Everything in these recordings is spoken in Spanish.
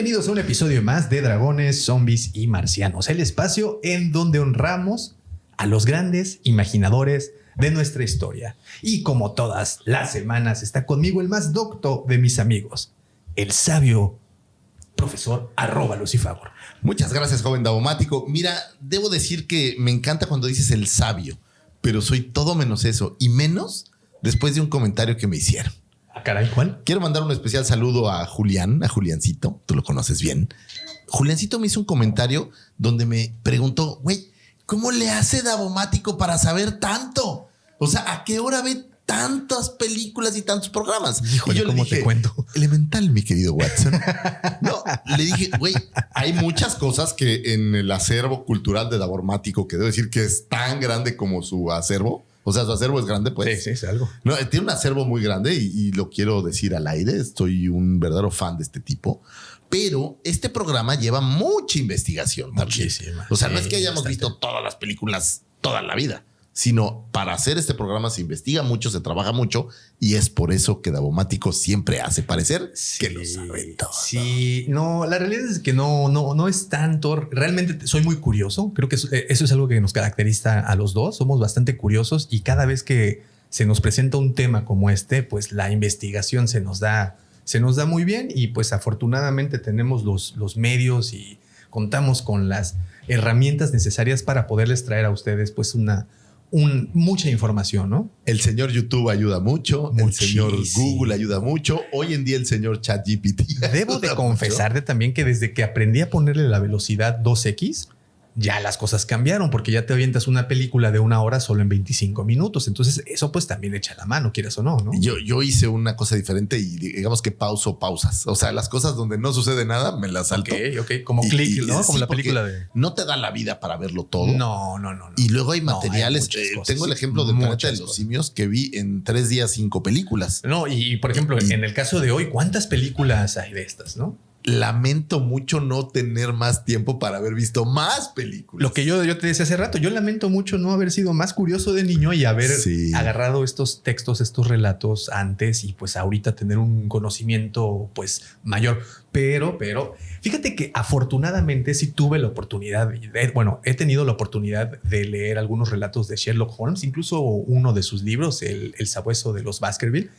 Bienvenidos a un episodio más de Dragones, Zombies y Marcianos, el espacio en donde honramos a los grandes imaginadores de nuestra historia. Y como todas las semanas está conmigo el más docto de mis amigos, el sabio profesor @Lucifagor. Muchas gracias, joven Davomático. Mira, debo decir que me encanta cuando dices el sabio, pero soy todo menos eso, y menos después de un comentario que me hicieron. Ah, caray, ¿cuál? Quiero mandar un especial saludo a Julián, a Juliancito. Tú lo conoces bien. Juliancito me hizo un comentario donde me preguntó, güey, ¿cómo le hace Davomático para saber tanto? O sea, ¿a qué hora ve tantas películas y tantos programas? Híjole, y yo ¿cómo le dije, te cuento? Elemental, mi querido Watson. No, le dije, güey, hay muchas cosas que en el acervo cultural de Davomático, que debo decir que es tan grande como su acervo. O sea, su acervo es grande, pues. Sí, es algo. No, tiene un acervo muy grande y lo quiero decir al aire. Estoy un verdadero fan de este tipo. Pero este programa lleva mucha investigación también. Muchísima. O sea, no Sí, es que hayamos bastante. visto todas las películas toda la vida, sino para hacer este programa se investiga mucho, se trabaja mucho y es por eso que Davomático siempre hace parecer que lo sabe todo. Sí, no, la realidad es que no es tanto. Realmente soy muy curioso. Creo que eso es algo que nos caracteriza a los dos. Somos bastante curiosos y cada vez que se nos presenta un tema como este, pues la investigación se nos da muy bien y pues afortunadamente tenemos los medios y contamos con las herramientas necesarias para poderles traer a ustedes pues mucha información, ¿no? El señor YouTube ayuda mucho, Muchísimo. el señor Google ayuda mucho. Hoy en día el señor ChatGPT. Debo de ayuda confesarte también que desde que aprendí a ponerle la velocidad 2x, ya las cosas cambiaron porque ya te avientas una película de 1 hora solo en 25 minutos. Entonces eso pues también echa la mano, quieras o no, ¿no? Yo hice una cosa diferente y digamos que pauso pausas. O sea, las cosas donde no sucede nada me las salto. Ok. Como Click, ¿no? Como sí, la película porque de... no te da la vida para verlo todo. No. Y luego hay No, materiales. hay muchas cosas, tengo el sí, ejemplo de Planeta de muchas los cosas. Simios que vi en 3 días 5 películas. No, y por ejemplo, en el caso de hoy, ¿cuántas películas hay de estas, no? Lamento mucho no tener más tiempo para haber visto más películas. Lo que yo te decía hace rato, yo lamento mucho no haber sido más curioso de niño y haber agarrado estos textos, estos relatos antes y pues ahorita tener un conocimiento pues mayor. Pero fíjate que afortunadamente sí tuve la oportunidad, he tenido la oportunidad de leer algunos relatos de Sherlock Holmes, incluso uno de sus libros, El sabueso de los Baskerville.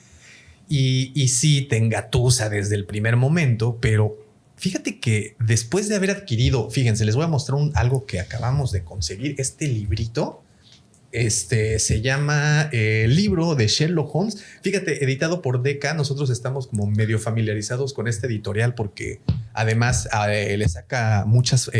Y sí te engatusa desde el primer momento, pero fíjate que después de haber adquirido, fíjense, les voy a mostrar algo que acabamos de conseguir. Este librito, se llama el libro de Sherlock Holmes. Fíjate, editado por Decca. Nosotros estamos como medio familiarizados con este editorial porque además le saca muchas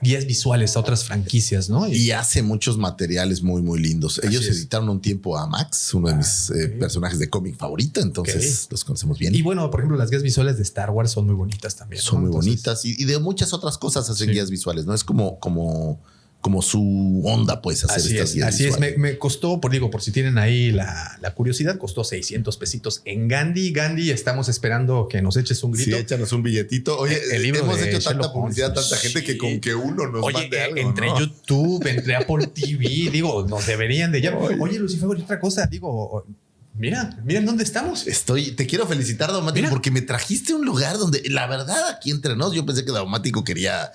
guías visuales a otras franquicias, ¿no? Y hace muchos materiales muy, muy lindos. Ellos editaron un tiempo a Max, uno de mis personajes de cómic favorito. Entonces los conocemos bien. Y bueno, por ejemplo, las guías visuales de Star Wars son muy bonitas también. Son muy Entonces, bonitas y de muchas otras cosas hacen guías visuales. No es como su onda, pues, hacer estas guías así visuales. es. Me costó, por si tienen ahí la curiosidad, costó 600 pesitos en Gandhi. Gandhi, estamos esperando que nos eches un grito. Sí, échanos un billetito. Oye, el libro hemos de hecho Sherlock tanta publicidad, Holmes. tanta gente que con que uno nos mande algo, entre ¿no? YouTube, entre Apple TV, digo, nos deberían de llamar. Oye, Lucifer, y otra cosa, digo, miren dónde estamos. Te quiero felicitar, Davomático, porque me trajiste a un lugar donde, la verdad, aquí entre nos, yo pensé que Davomático quería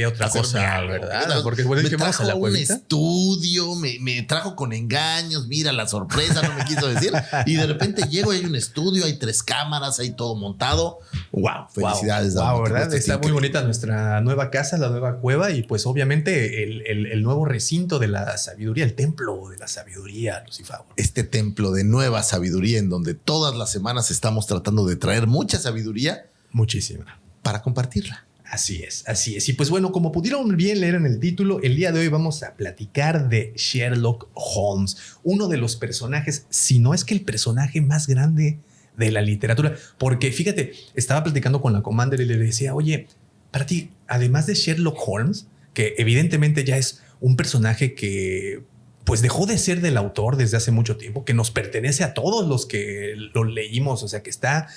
otra cosa, algo, ¿verdad? Porque bueno, me que vamos a trajo la un cuevita. estudio, me trajo con engaños, mira la sorpresa, no me quiso decir. Y de repente llego, hay un estudio, hay 3 cámaras, hay todo montado. Wow, felicidades, Davomático. Davomático. ¿Verdad? Está muy bonita nuestra nueva casa, la nueva cueva y pues obviamente el nuevo recinto de la sabiduría, el templo de la sabiduría, Lucifer. Este templo de nueva sabiduría en donde todas las semanas estamos tratando de traer mucha sabiduría. Muchísima. Para compartirla. Así es. Y pues bueno, como pudieron bien leer en el título, el día de hoy vamos a platicar de Sherlock Holmes, uno de los personajes, si no es que el personaje más grande de la literatura. Porque fíjate, estaba platicando con la Commander y le decía, oye, para ti, además de Sherlock Holmes, que evidentemente ya es un personaje que pues dejó de ser del autor desde hace mucho tiempo, que nos pertenece a todos los que lo leímos, o sea, que está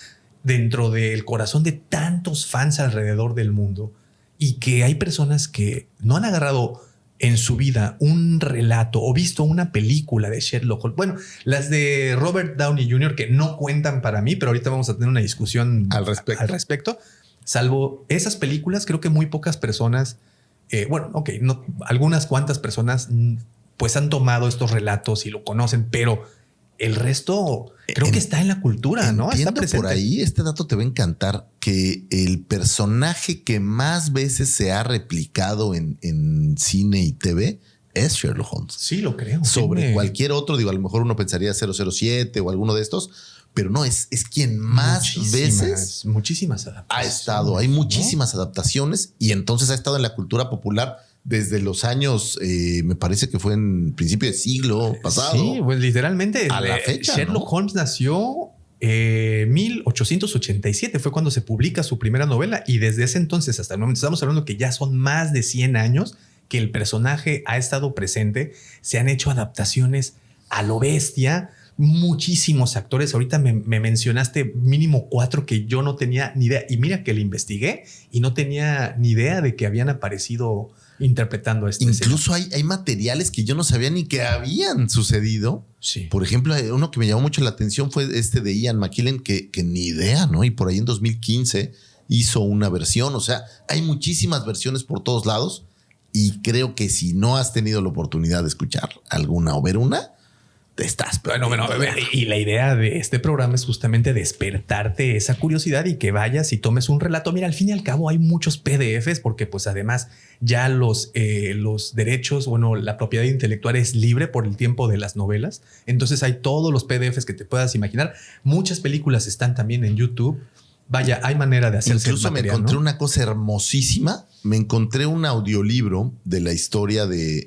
dentro del corazón de tantos fans alrededor del mundo y que hay personas que no han agarrado en su vida un relato o visto una película de Sherlock Holmes. Bueno, las de Robert Downey Jr. que no cuentan para mí, pero ahorita vamos a tener una discusión al respecto. salvo esas películas, creo que muy pocas personas, no, algunas cuantas personas pues han tomado estos relatos y lo conocen, pero el resto creo que está en la cultura, ¿no? Está presente. Por ahí, este dato te va a encantar, que el personaje que más veces se ha replicado en cine y TV es Sherlock Holmes. Sí, lo creo. Sobre cualquier otro, digo, a lo mejor uno pensaría 007 o alguno de estos, pero no, es quien más veces muchísimas adaptaciones ha estado. Hay muchísimas adaptaciones y entonces ha estado en la cultura popular desde los años, me parece que fue en principio de siglo pasado. Sí, pues literalmente a la fecha, Sherlock Holmes nació 1887, fue cuando se publica su primera novela, y desde ese entonces hasta el momento estamos hablando que ya son más de 100 años que el personaje ha estado presente. Se han hecho adaptaciones a lo bestia. Muchísimos actores. Ahorita me mencionaste mínimo 4 que yo no tenía ni idea. Y mira que le investigué y no tenía ni idea de que habían aparecido interpretando este. Incluso hay materiales que yo no sabía ni que habían sucedido. Sí. Por ejemplo, uno que me llamó mucho la atención fue este de Ian McKellen, que ni idea, ¿no? Y por ahí en 2015 hizo una versión. O sea, hay muchísimas versiones por todos lados. Y creo que si no has tenido la oportunidad de escuchar alguna o ver una, te estás bueno, y la idea de este programa es justamente despertarte esa curiosidad y que vayas y tomes un relato. Mira, al fin y al cabo hay muchos PDFs porque pues además ya los derechos, la propiedad intelectual es libre por el tiempo de las novelas. Entonces hay todos los PDFs que te puedas imaginar. Muchas películas están también en YouTube. Vaya, hay manera de hacerse. Incluso el material, me encontré, ¿no?, una cosa hermosísima. Me encontré un audiolibro de la historia de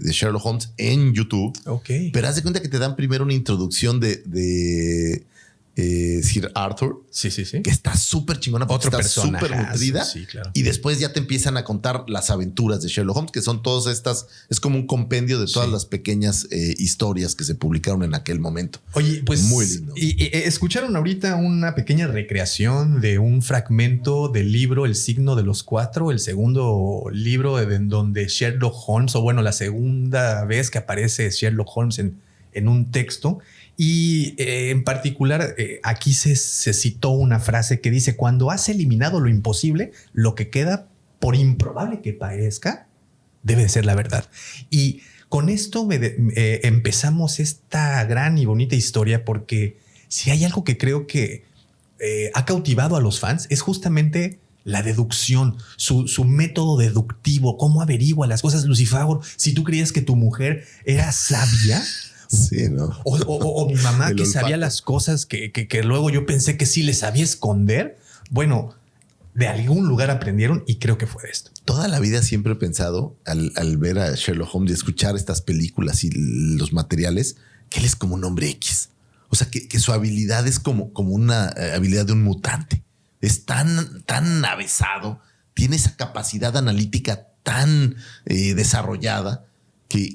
Sherlock Holmes en YouTube. Ok. Pero haz de cuenta que te dan primero una introducción de Sir Arthur. Sí. Que está súper chingona porque Otro está súper nutrida. Sí, claro. Y después ya te empiezan a contar las aventuras de Sherlock Holmes, que son todas estas, es como un compendio de todas las pequeñas historias que se publicaron en aquel momento. Oye, pues muy lindo. Y escucharon ahorita una pequeña recreación de un fragmento del libro El signo de los 4, el segundo libro en donde Sherlock Holmes, la segunda vez que aparece Sherlock Holmes en un texto. Y en particular, aquí se citó una frase que dice: cuando has eliminado lo imposible, lo que queda, por improbable que parezca, debe de ser la verdad. Y con esto empezamos esta gran y bonita historia, porque si hay algo que creo que ha cautivado a los fans es justamente la deducción, su método deductivo, cómo averigua las cosas. Lucifagor, si tú creías que tu mujer era sabia... Sí, ¿no? O mi mamá que sabía las cosas que luego yo pensé que sí les sabía esconder. Bueno, de algún lugar aprendieron y creo que fue de esto. Toda la vida siempre he pensado, al ver a Sherlock Holmes y escuchar estas películas y los materiales, que él es como un hombre X. O sea, que su habilidad es como una habilidad de un mutante. Es tan avesado, tiene esa capacidad analítica tan desarrollada,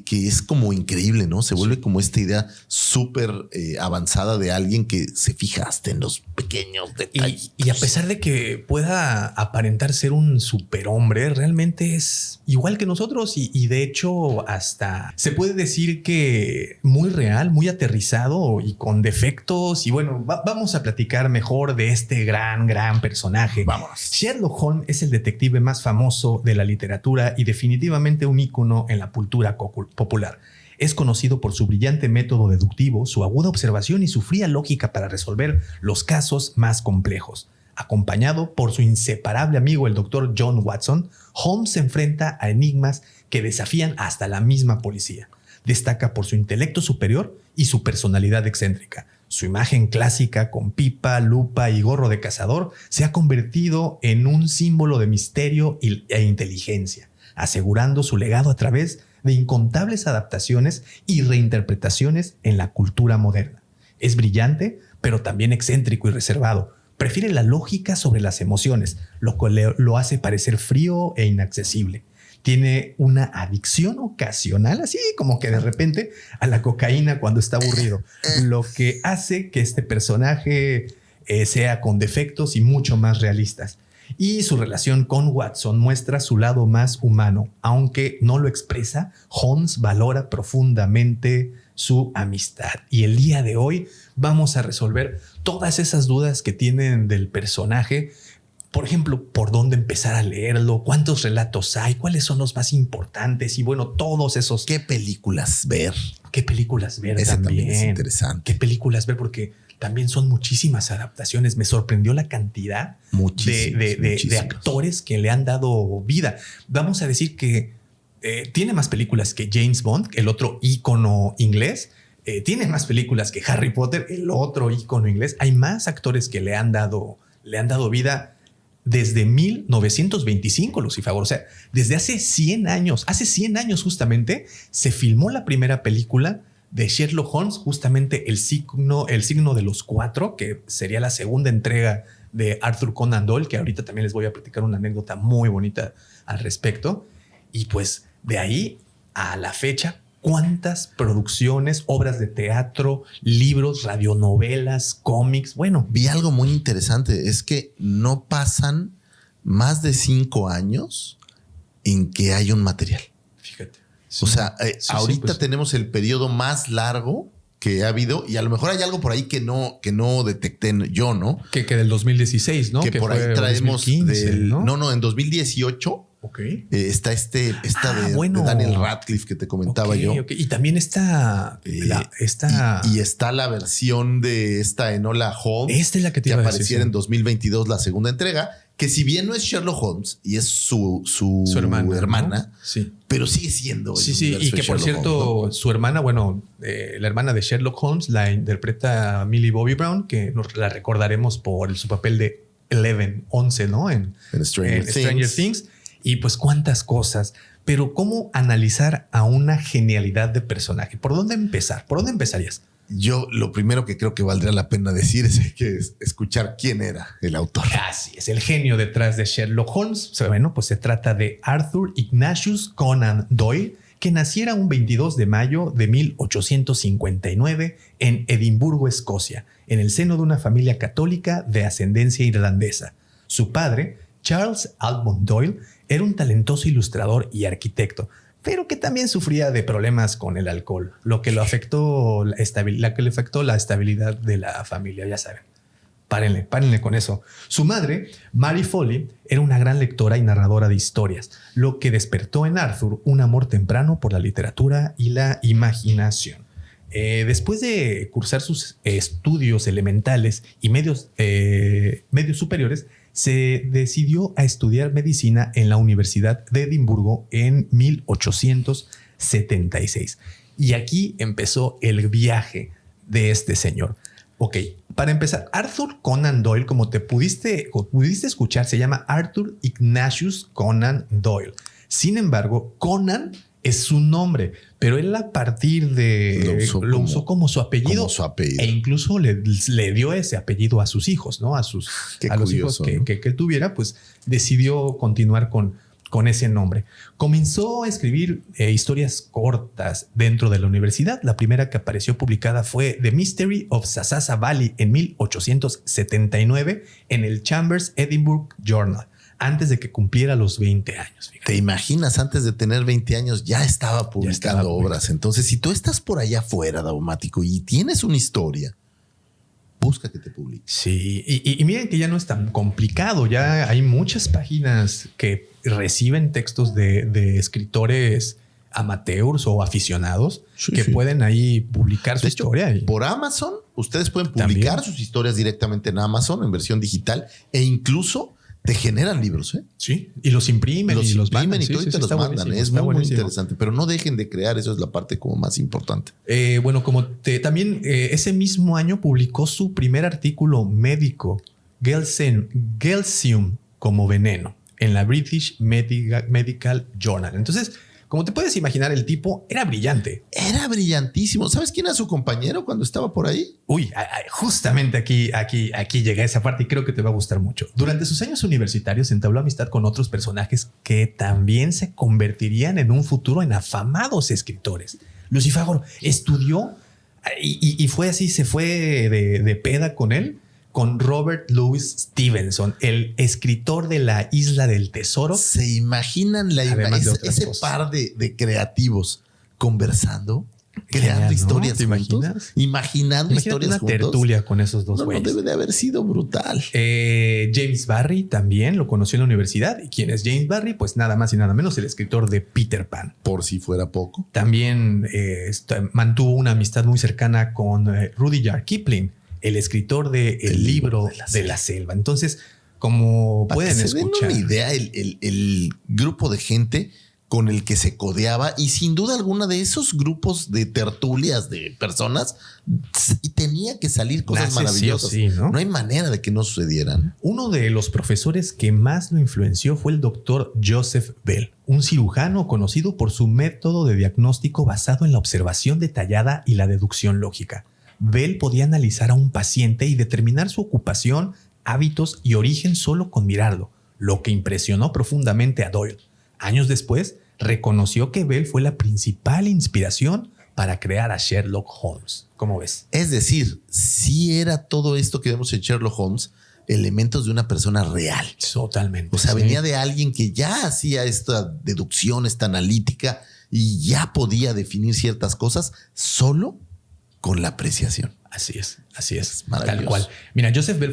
que es como increíble, ¿no? Se vuelve como esta idea súper avanzada de alguien que se fija hasta en los pequeños detalles. Y a pesar de que pueda aparentar ser un superhombre, realmente es igual que nosotros y de hecho hasta se puede decir que muy real, muy aterrizado y con defectos. Y bueno, vamos a platicar mejor de este gran personaje. Vámonos. Sherlock Holmes es el detective más famoso de la literatura y definitivamente un ícono en la cultura popular. Es conocido por su brillante método deductivo, su aguda observación y su fría lógica para resolver los casos más complejos. Acompañado por su inseparable amigo el Dr. John Watson, Holmes se enfrenta a enigmas que desafían hasta la misma policía. Destaca por su intelecto superior y su personalidad excéntrica. Su imagen clásica con pipa, lupa y gorro de cazador se ha convertido en un símbolo de misterio e inteligencia, asegurando su legado a través de incontables adaptaciones y reinterpretaciones en la cultura moderna. Es brillante, pero también excéntrico y reservado. Prefiere la lógica sobre las emociones, lo cual lo hace parecer frío e inaccesible. Tiene una adicción ocasional, así como que de repente, a la cocaína cuando está aburrido, lo que hace que este personaje sea con defectos y mucho más realistas. Y su relación con Watson muestra su lado más humano. Aunque no lo expresa, Holmes valora profundamente su amistad. Y el día de hoy vamos a resolver todas esas dudas que tienen del personaje. por ejemplo, ¿por dónde empezar a leerlo? ¿Cuántos relatos hay? ¿Cuáles son los más importantes? Y bueno, todos esos. ¿Qué películas ver? ¿Qué películas ver? Ese también es interesante. ¿Qué películas ver? Porque también son muchísimas adaptaciones. Me sorprendió la cantidad de actores que le han dado vida. Vamos a decir que tiene más películas que James Bond, el otro ícono inglés. Tiene más películas que Harry Potter, el otro ícono inglés. Hay más actores que le han dado vida desde 1925, Lucifagor. O sea, desde hace 100 años. Hace 100 años justamente se filmó la primera película de Sherlock Holmes, justamente el signo de los 4, que sería la segunda entrega de Arthur Conan Doyle, que ahorita también les voy a platicar una anécdota muy bonita al respecto. Y pues de ahí a la fecha, ¿cuántas producciones, obras de teatro, libros, radionovelas, cómics? Bueno, vi algo muy interesante. Es que no pasan más de 5 años en que hay un material. Fíjate. Sí, o sea, ahorita tenemos el periodo más largo que ha habido, y a lo mejor hay algo por ahí que no detecté yo, ¿no? Que del 2016, ¿no? Que por ahí traemos 2015, ¿no? En 2018. Okay. Está de Daniel Radcliffe que te comentaba yo. Okay. Y también está y está la versión de esta Enola Holmes. Esta es la que te iba a decir, apareciera en 2022, la segunda entrega, que si bien no es Sherlock Holmes y es su hermana, ¿no? Sí, pero sigue siendo. Sí, y que por cierto, Holmes, ¿no? Su hermana, la hermana de Sherlock Holmes la interpreta Millie Bobby Brown, que nos la recordaremos por su papel de 11, ¿no? En Stranger Things. Y pues cuántas cosas, pero ¿cómo analizar a una genialidad de personaje? ¿Por dónde empezar? ¿Por dónde empezarías? Yo lo primero que creo que valdría la pena decir es escuchar quién era el autor. Así es, el genio detrás de Sherlock Holmes. Bueno, pues se trata de Arthur Ignatius Conan Doyle, que naciera un 22 de mayo de 1859 en Edimburgo, Escocia, en el seno de una familia católica de ascendencia irlandesa. Su padre, Charles Almond Doyle, era un talentoso ilustrador y arquitecto, pero que también sufría de problemas con el alcohol, lo que le afectó la estabilidad de la familia, ya saben. Párenle con eso. Su madre, Mary Foley, era una gran lectora y narradora de historias, lo que despertó en Arthur un amor temprano por la literatura y la imaginación. Después de cursar sus estudios elementales y medios superiores, se decidió a estudiar medicina en la Universidad de Edimburgo en 1876. Y aquí empezó el viaje de este señor. Ok, para empezar, Arthur Conan Doyle, como te pudiste escuchar, se llama Arthur Ignatius Conan Doyle. Sin embargo, Conan es su nombre, pero él a partir de lo usó como su apellido, e incluso le dio ese apellido a sus hijos, ¿no? A los hijos que él tuviera, pues decidió continuar con ese nombre. Comenzó a escribir historias cortas dentro de la universidad. La primera que apareció publicada fue The Mystery of Sasasa Valley en 1879 en el Chambers Edinburgh Journal, antes de que cumpliera los 20 años. Fíjate. ¿Te imaginas? Antes de tener 20 años ya estaba publicando obras. Entonces, si tú estás por allá afuera, Davomático, y tienes una historia, busca que te publique. Sí, y miren que ya no es tan complicado. Ya hay muchas páginas que reciben textos de escritores amateurs o aficionados que pueden ahí publicar su historia. Por Amazon, ustedes pueden publicar sus historias directamente en Amazon en versión digital, e incluso te generan libros, ¿eh? Sí, y los imprimen y los mandan. Y todo y te los mandan. Es muy interesante, pero no dejen de crear. Eso es la parte como más importante. También ese mismo año publicó su primer artículo médico, Gelsium como veneno, en la British Medical Journal. Entonces, como te puedes imaginar, el tipo era brillante. Era brillantísimo. ¿Sabes quién era su compañero cuando estaba por ahí? Uy, justamente aquí llega esa parte y creo que te va a gustar mucho. Durante sus años universitarios entabló amistad con otros personajes que también se convertirían en un futuro en afamados escritores. Lucifagor estudió y fue así, se fue de peda con él, con Robert Louis Stevenson, el escritor de La Isla del Tesoro. ¿Se imaginan ese par de creativos conversando? creando historias ¿no? ¿Te juntos. imaginas? Imaginando historias una juntos. tertulia con esos dos güeyes. No, debe de haber sido brutal. James Barrie también lo conoció en la universidad. ¿Y quién es James Barrie? Pues nada más y nada menos el escritor de Peter Pan. Por si fuera poco. También mantuvo una amistad muy cercana con Rudyard Kipling, el escritor de El libro de la selva. Entonces, como para pueden que escuchar, se den una idea el grupo de gente con el que se codeaba, y sin duda alguna de esos grupos de tertulias de personas, y tenía que salir cosas maravillosas. Sí, ¿no? No hay manera de que no sucedieran. Uno de los profesores que más lo influenció fue el doctor Joseph Bell, un cirujano conocido por su método de diagnóstico basado en la observación detallada y la deducción lógica. Bell podía analizar a un paciente y determinar su ocupación, hábitos y origen solo con mirarlo, lo que impresionó profundamente a Doyle. Años después, reconoció que Bell fue la principal inspiración para crear a Sherlock Holmes. ¿Cómo ves? Es decir, sí era todo esto que vemos en Sherlock Holmes elementos de una persona real. Totalmente. O sea, venía de alguien que ya hacía esta deducción, esta analítica, y ya podía definir ciertas cosas solo con la apreciación. Así es. Maravilloso. Tal cual. Mira, Joseph Bell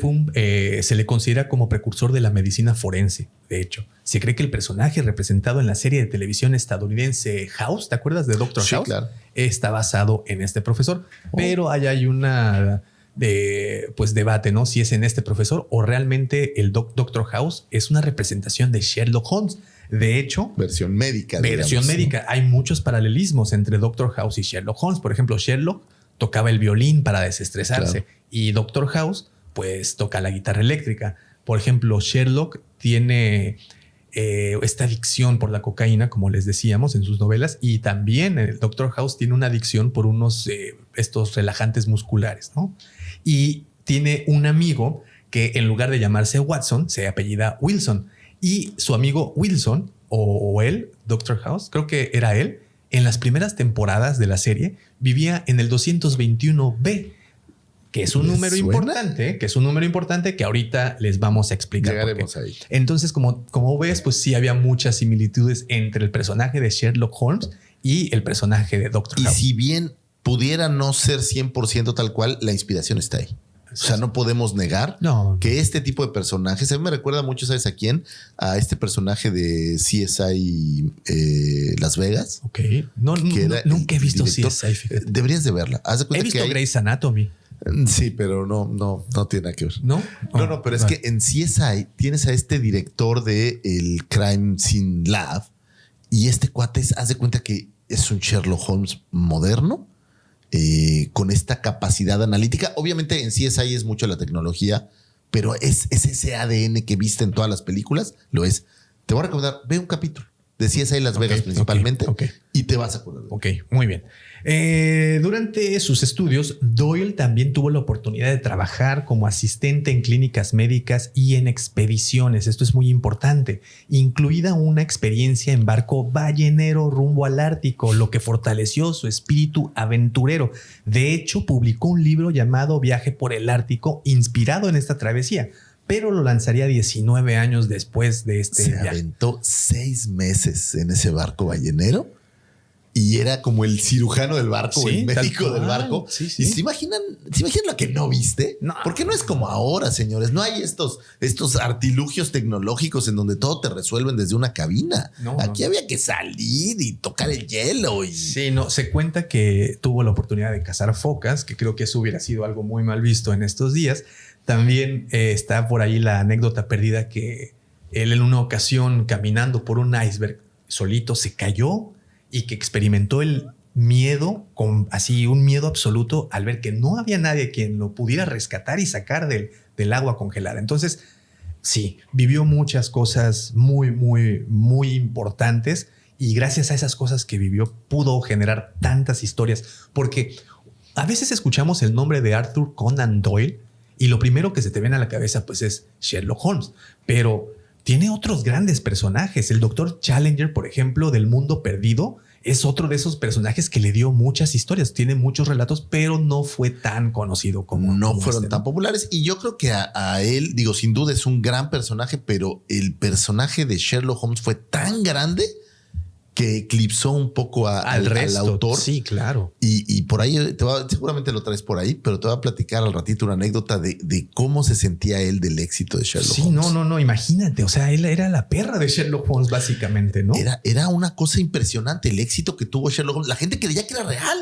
se le considera como precursor de la medicina forense. De hecho, se cree que el personaje representado en la serie de televisión estadounidense House, ¿te acuerdas de Dr. House? Claro. Está basado en este profesor. Pero hay una debate, ¿no? Si es en este profesor o realmente el Dr. House es una representación de Sherlock Holmes. De hecho, versión médica. Versión médica. ¿No? Hay muchos paralelismos entre Dr. House y Sherlock Holmes. Por ejemplo, Sherlock tocaba el violín para desestresarse, claro, y Dr. House pues toca la guitarra eléctrica. Por ejemplo, Sherlock tiene esta adicción por la cocaína, como les decíamos en sus novelas, y también el Dr. House tiene una adicción por unos estos relajantes musculares, ¿no? Y tiene un amigo que en lugar de llamarse Watson se apellida Wilson, y su amigo Wilson o él, Dr. House, creo que era él, en las primeras temporadas de la serie vivía en el 221B, que es un número importante, que ahorita les vamos a explicar. Llegaremos ahí. Entonces, como ves, pues sí había muchas similitudes entre el personaje de Sherlock Holmes y el personaje de Dr. House. Y si bien pudiera no ser 100% tal cual, la inspiración está ahí. O sea, no podemos negar que este tipo de personajes, a mí me recuerda mucho, ¿sabes a quién? A este personaje de CSI Las Vegas. Ok. Nunca he visto CSI. Fíjate. Deberías de verla. Haz de cuenta he visto que Grey's Anatomy. Sí, pero no tiene nada que ver. ¿No? No, pero es que en CSI tienes a este director de el Crime Scene Lab, y este cuate, haz de cuenta que es un Sherlock Holmes moderno, con esta capacidad analítica. Obviamente en CSI es mucho la tecnología, pero es ese ADN que viste en todas las películas, lo es. Te voy a recomendar, ve un capítulo de CSI Las Vegas principalmente, y te vas a acordar. Ok, muy bien. Durante sus estudios, Doyle también tuvo la oportunidad de trabajar como asistente en clínicas médicas y en expediciones. Esto es muy importante, incluida una experiencia en barco ballenero rumbo al Ártico, lo que fortaleció su espíritu aventurero. De hecho, publicó un libro llamado Viaje por el Ártico, inspirado en esta travesía, pero lo lanzaría 19 años después de este viaje. Se aventó 6 meses en ese barco ballenero. Y era como el cirujano del barco, el médico del barco. Sí. ¿Y se imaginan lo que no viste? No. Porque no es como ahora, señores. No hay estos artilugios tecnológicos en donde todo te resuelven desde una cabina. Aquí había que salir y tocar el hielo. Sí, se cuenta que tuvo la oportunidad de cazar focas, que creo que eso hubiera sido algo muy mal visto en estos días. También está por ahí la anécdota perdida que él en una ocasión caminando por un iceberg solito se cayó y que experimentó el miedo, un miedo absoluto al ver que no había nadie quien lo pudiera rescatar y sacar del agua congelada. Entonces, sí, vivió muchas cosas muy, muy, muy importantes, y gracias a esas cosas que vivió pudo generar tantas historias, porque a veces escuchamos el nombre de Arthur Conan Doyle y lo primero que se te viene a la cabeza pues es Sherlock Holmes, pero tiene otros grandes personajes. El Dr. Challenger, por ejemplo, del Mundo Perdido, es otro de esos personajes que le dio muchas historias. Tiene muchos relatos, pero no fue tan conocido como... No fueron tan populares. Y yo creo que a él, sin duda es un gran personaje, pero el personaje de Sherlock Holmes fue tan grande que eclipsó un poco al autor. Sí, claro. Y por ahí, seguramente lo traes por ahí, pero te voy a platicar al ratito una anécdota de cómo se sentía él del éxito de Sherlock Holmes. Sí, no, imagínate. O sea, él era la perra de Sherlock Holmes, básicamente, ¿no? Era una cosa impresionante el éxito que tuvo Sherlock Holmes. La gente creía que era real.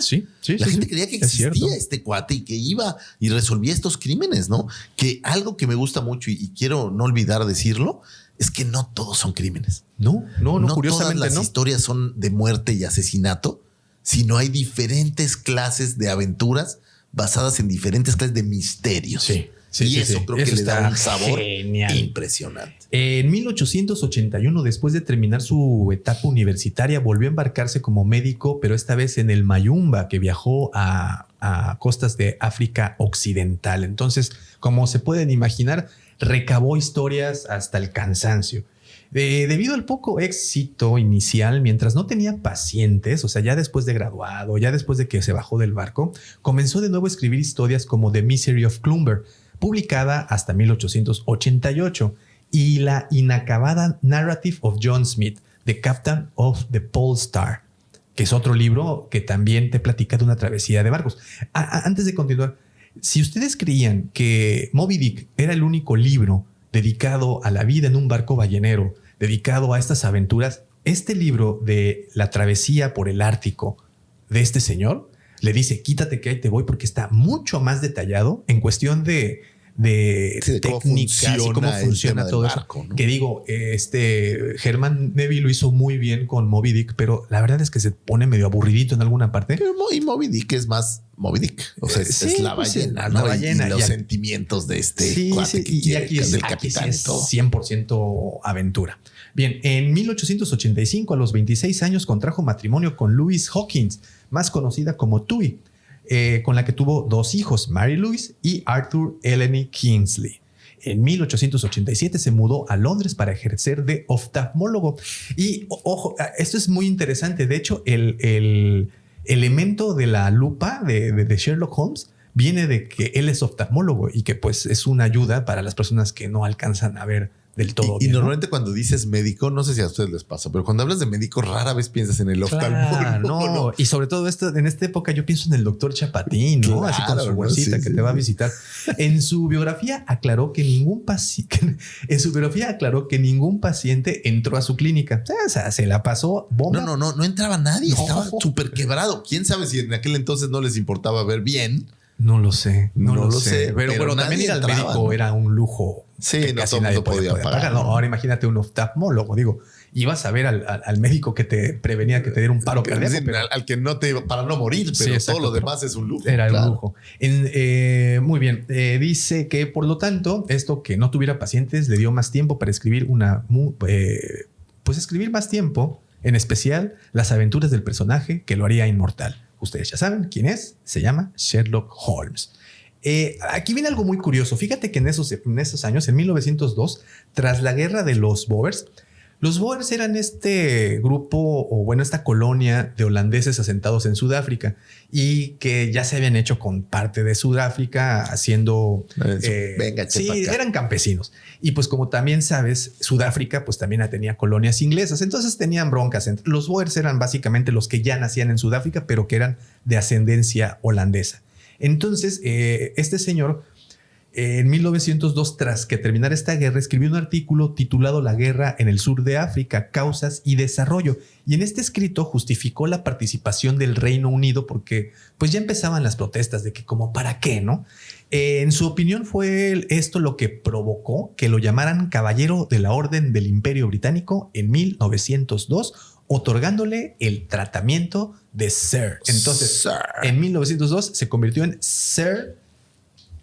La gente creía que existía este cuate y que iba y resolvía estos crímenes, ¿no? Que algo que me gusta mucho y quiero no olvidar decirlo, es que no todos son crímenes. No, curiosamente todas las historias son de muerte y asesinato, sino hay diferentes clases de aventuras basadas en diferentes clases de misterios. Creo que le da un sabor impresionante. En 1881, después de terminar su etapa universitaria, volvió a embarcarse como médico, pero esta vez en el Mayumba, que viajó a costas de África Occidental. Entonces, como se pueden imaginar, recabó historias hasta el cansancio. Debido al poco éxito inicial, mientras no tenía pacientes, o sea, ya después de graduado, ya después de que se bajó del barco, comenzó de nuevo a escribir historias como The Misery of Clumber, publicada hasta 1888, y la inacabada Narrative of John Smith, The Captain of the Pole Star, que es otro libro que también te platica de una travesía de barcos. Antes de continuar, si ustedes creían que Moby Dick era el único libro dedicado a la vida en un barco ballenero, dedicado a estas aventuras, este libro de la travesía por el Ártico de este señor le dice, quítate que ahí te voy, porque está mucho más detallado en cuestión de técnicas y cómo funciona todo barco, eso. ¿No? Que digo, Herman Melville lo hizo muy bien con Moby Dick, pero la verdad es que se pone medio aburridito en alguna parte. Y Moby Dick es más Moby Dick. O sea, es la ballena, ¿no? La ballena. Y los sentimientos de cuate que quiere, del capitán y todo. 100% aventura. Bien, en 1885, a los 26 años, contrajo matrimonio con Louise Hawkins, más conocida como Tui, con la que tuvo 2 hijos, Mary Louise y Arthur Eleni Kingsley. En 1887 se mudó a Londres para ejercer de oftalmólogo. Y ojo, esto es muy interesante. De hecho, el elemento de la lupa de Sherlock Holmes viene de que él es oftalmólogo y que pues es una ayuda para las personas que no alcanzan a ver del todo bien, y normalmente, ¿no? Cuando dices médico, no sé si a ustedes les pasa, pero cuando hablas de médico rara vez piensas en el oftalmólogo. No. Y sobre todo en esta época yo pienso en el doctor Chapatín, ¿no? Así con su bolsita que te va a visitar. En su biografía aclaró que ningún paciente entró a su clínica. O sea, se la pasó bomba. No entraba nadie. Estaba súper quebrado. ¿Quién sabe si en aquel entonces no les importaba ver bien? No lo sé. Pero también ir al entraba, médico, ¿no? Era un lujo. Sí, no todo el mundo podía pagar. No, ahora imagínate un oftalmólogo. Digo, ibas a ver al médico que te prevenía que te diera un paro cardíaco. Sí, al que no te para no morir, pero todo lo demás es un lujo. Era un lujo. Muy bien. Dice que, por lo tanto, esto que no tuviera pacientes le dio más tiempo para escribir escribir más tiempo, en especial las aventuras del personaje que lo haría inmortal. Ustedes ya saben quién es. Se llama Sherlock Holmes. Aquí viene algo muy curioso. Fíjate que en esos años, en 1902, tras la guerra de los Boers eran este grupo esta colonia de holandeses asentados en Sudáfrica y que ya se habían hecho con parte de Sudáfrica haciendo... eran campesinos. Y pues como también sabes, Sudáfrica pues también tenía colonias inglesas. Entonces tenían broncas. Los Boers eran básicamente los que ya nacían en Sudáfrica, pero que eran de ascendencia holandesa. Entonces, este señor, en 1902, tras que terminara esta guerra, escribió un artículo titulado La guerra en el sur de África, causas y desarrollo. Y en este escrito justificó la participación del Reino Unido porque pues ya empezaban las protestas de que como para qué, ¿no? En su opinión fue esto lo que provocó que lo llamaran Caballero de la Orden del Imperio Británico en 1902, otorgándole el tratamiento de Sir. Entonces, en 1902 se convirtió en Sir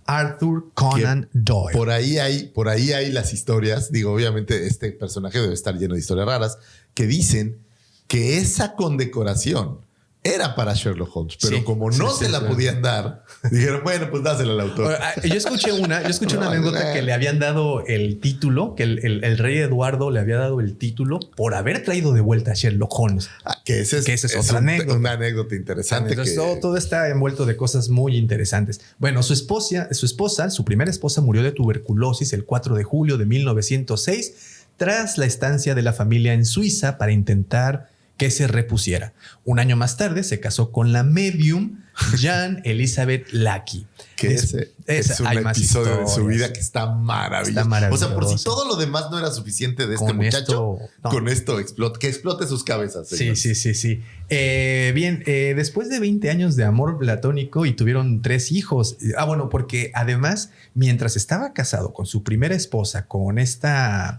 Arthur Conan Doyle. Por ahí hay las historias. Digo, obviamente este personaje debe estar lleno de historias raras que dicen que esa condecoración era para Sherlock Holmes, pero como no se la podían dar, dijeron, bueno, pues dásela al autor. Yo escuché una anécdota que le habían dado el título, que el rey Eduardo le había dado el título por haber traído de vuelta a Sherlock Holmes. Que esa es otra anécdota. Una anécdota interesante. Entonces, todo está envuelto de cosas muy interesantes. Bueno, su primera esposa murió de tuberculosis el 4 de julio de 1906 tras la estancia de la familia en Suiza para intentar que se repusiera. Un año más tarde se casó con la medium Jean Elizabeth Lackey. Que es un episodio de su vida que está maravilloso. O sea, por si todo lo demás no era suficiente de este muchacho, con esto explota, que explote sus cabezas. Sí. Bien, después de 20 años de amor platónico y tuvieron 3 hijos. Bueno, porque además, mientras estaba casado con su primera esposa, con esta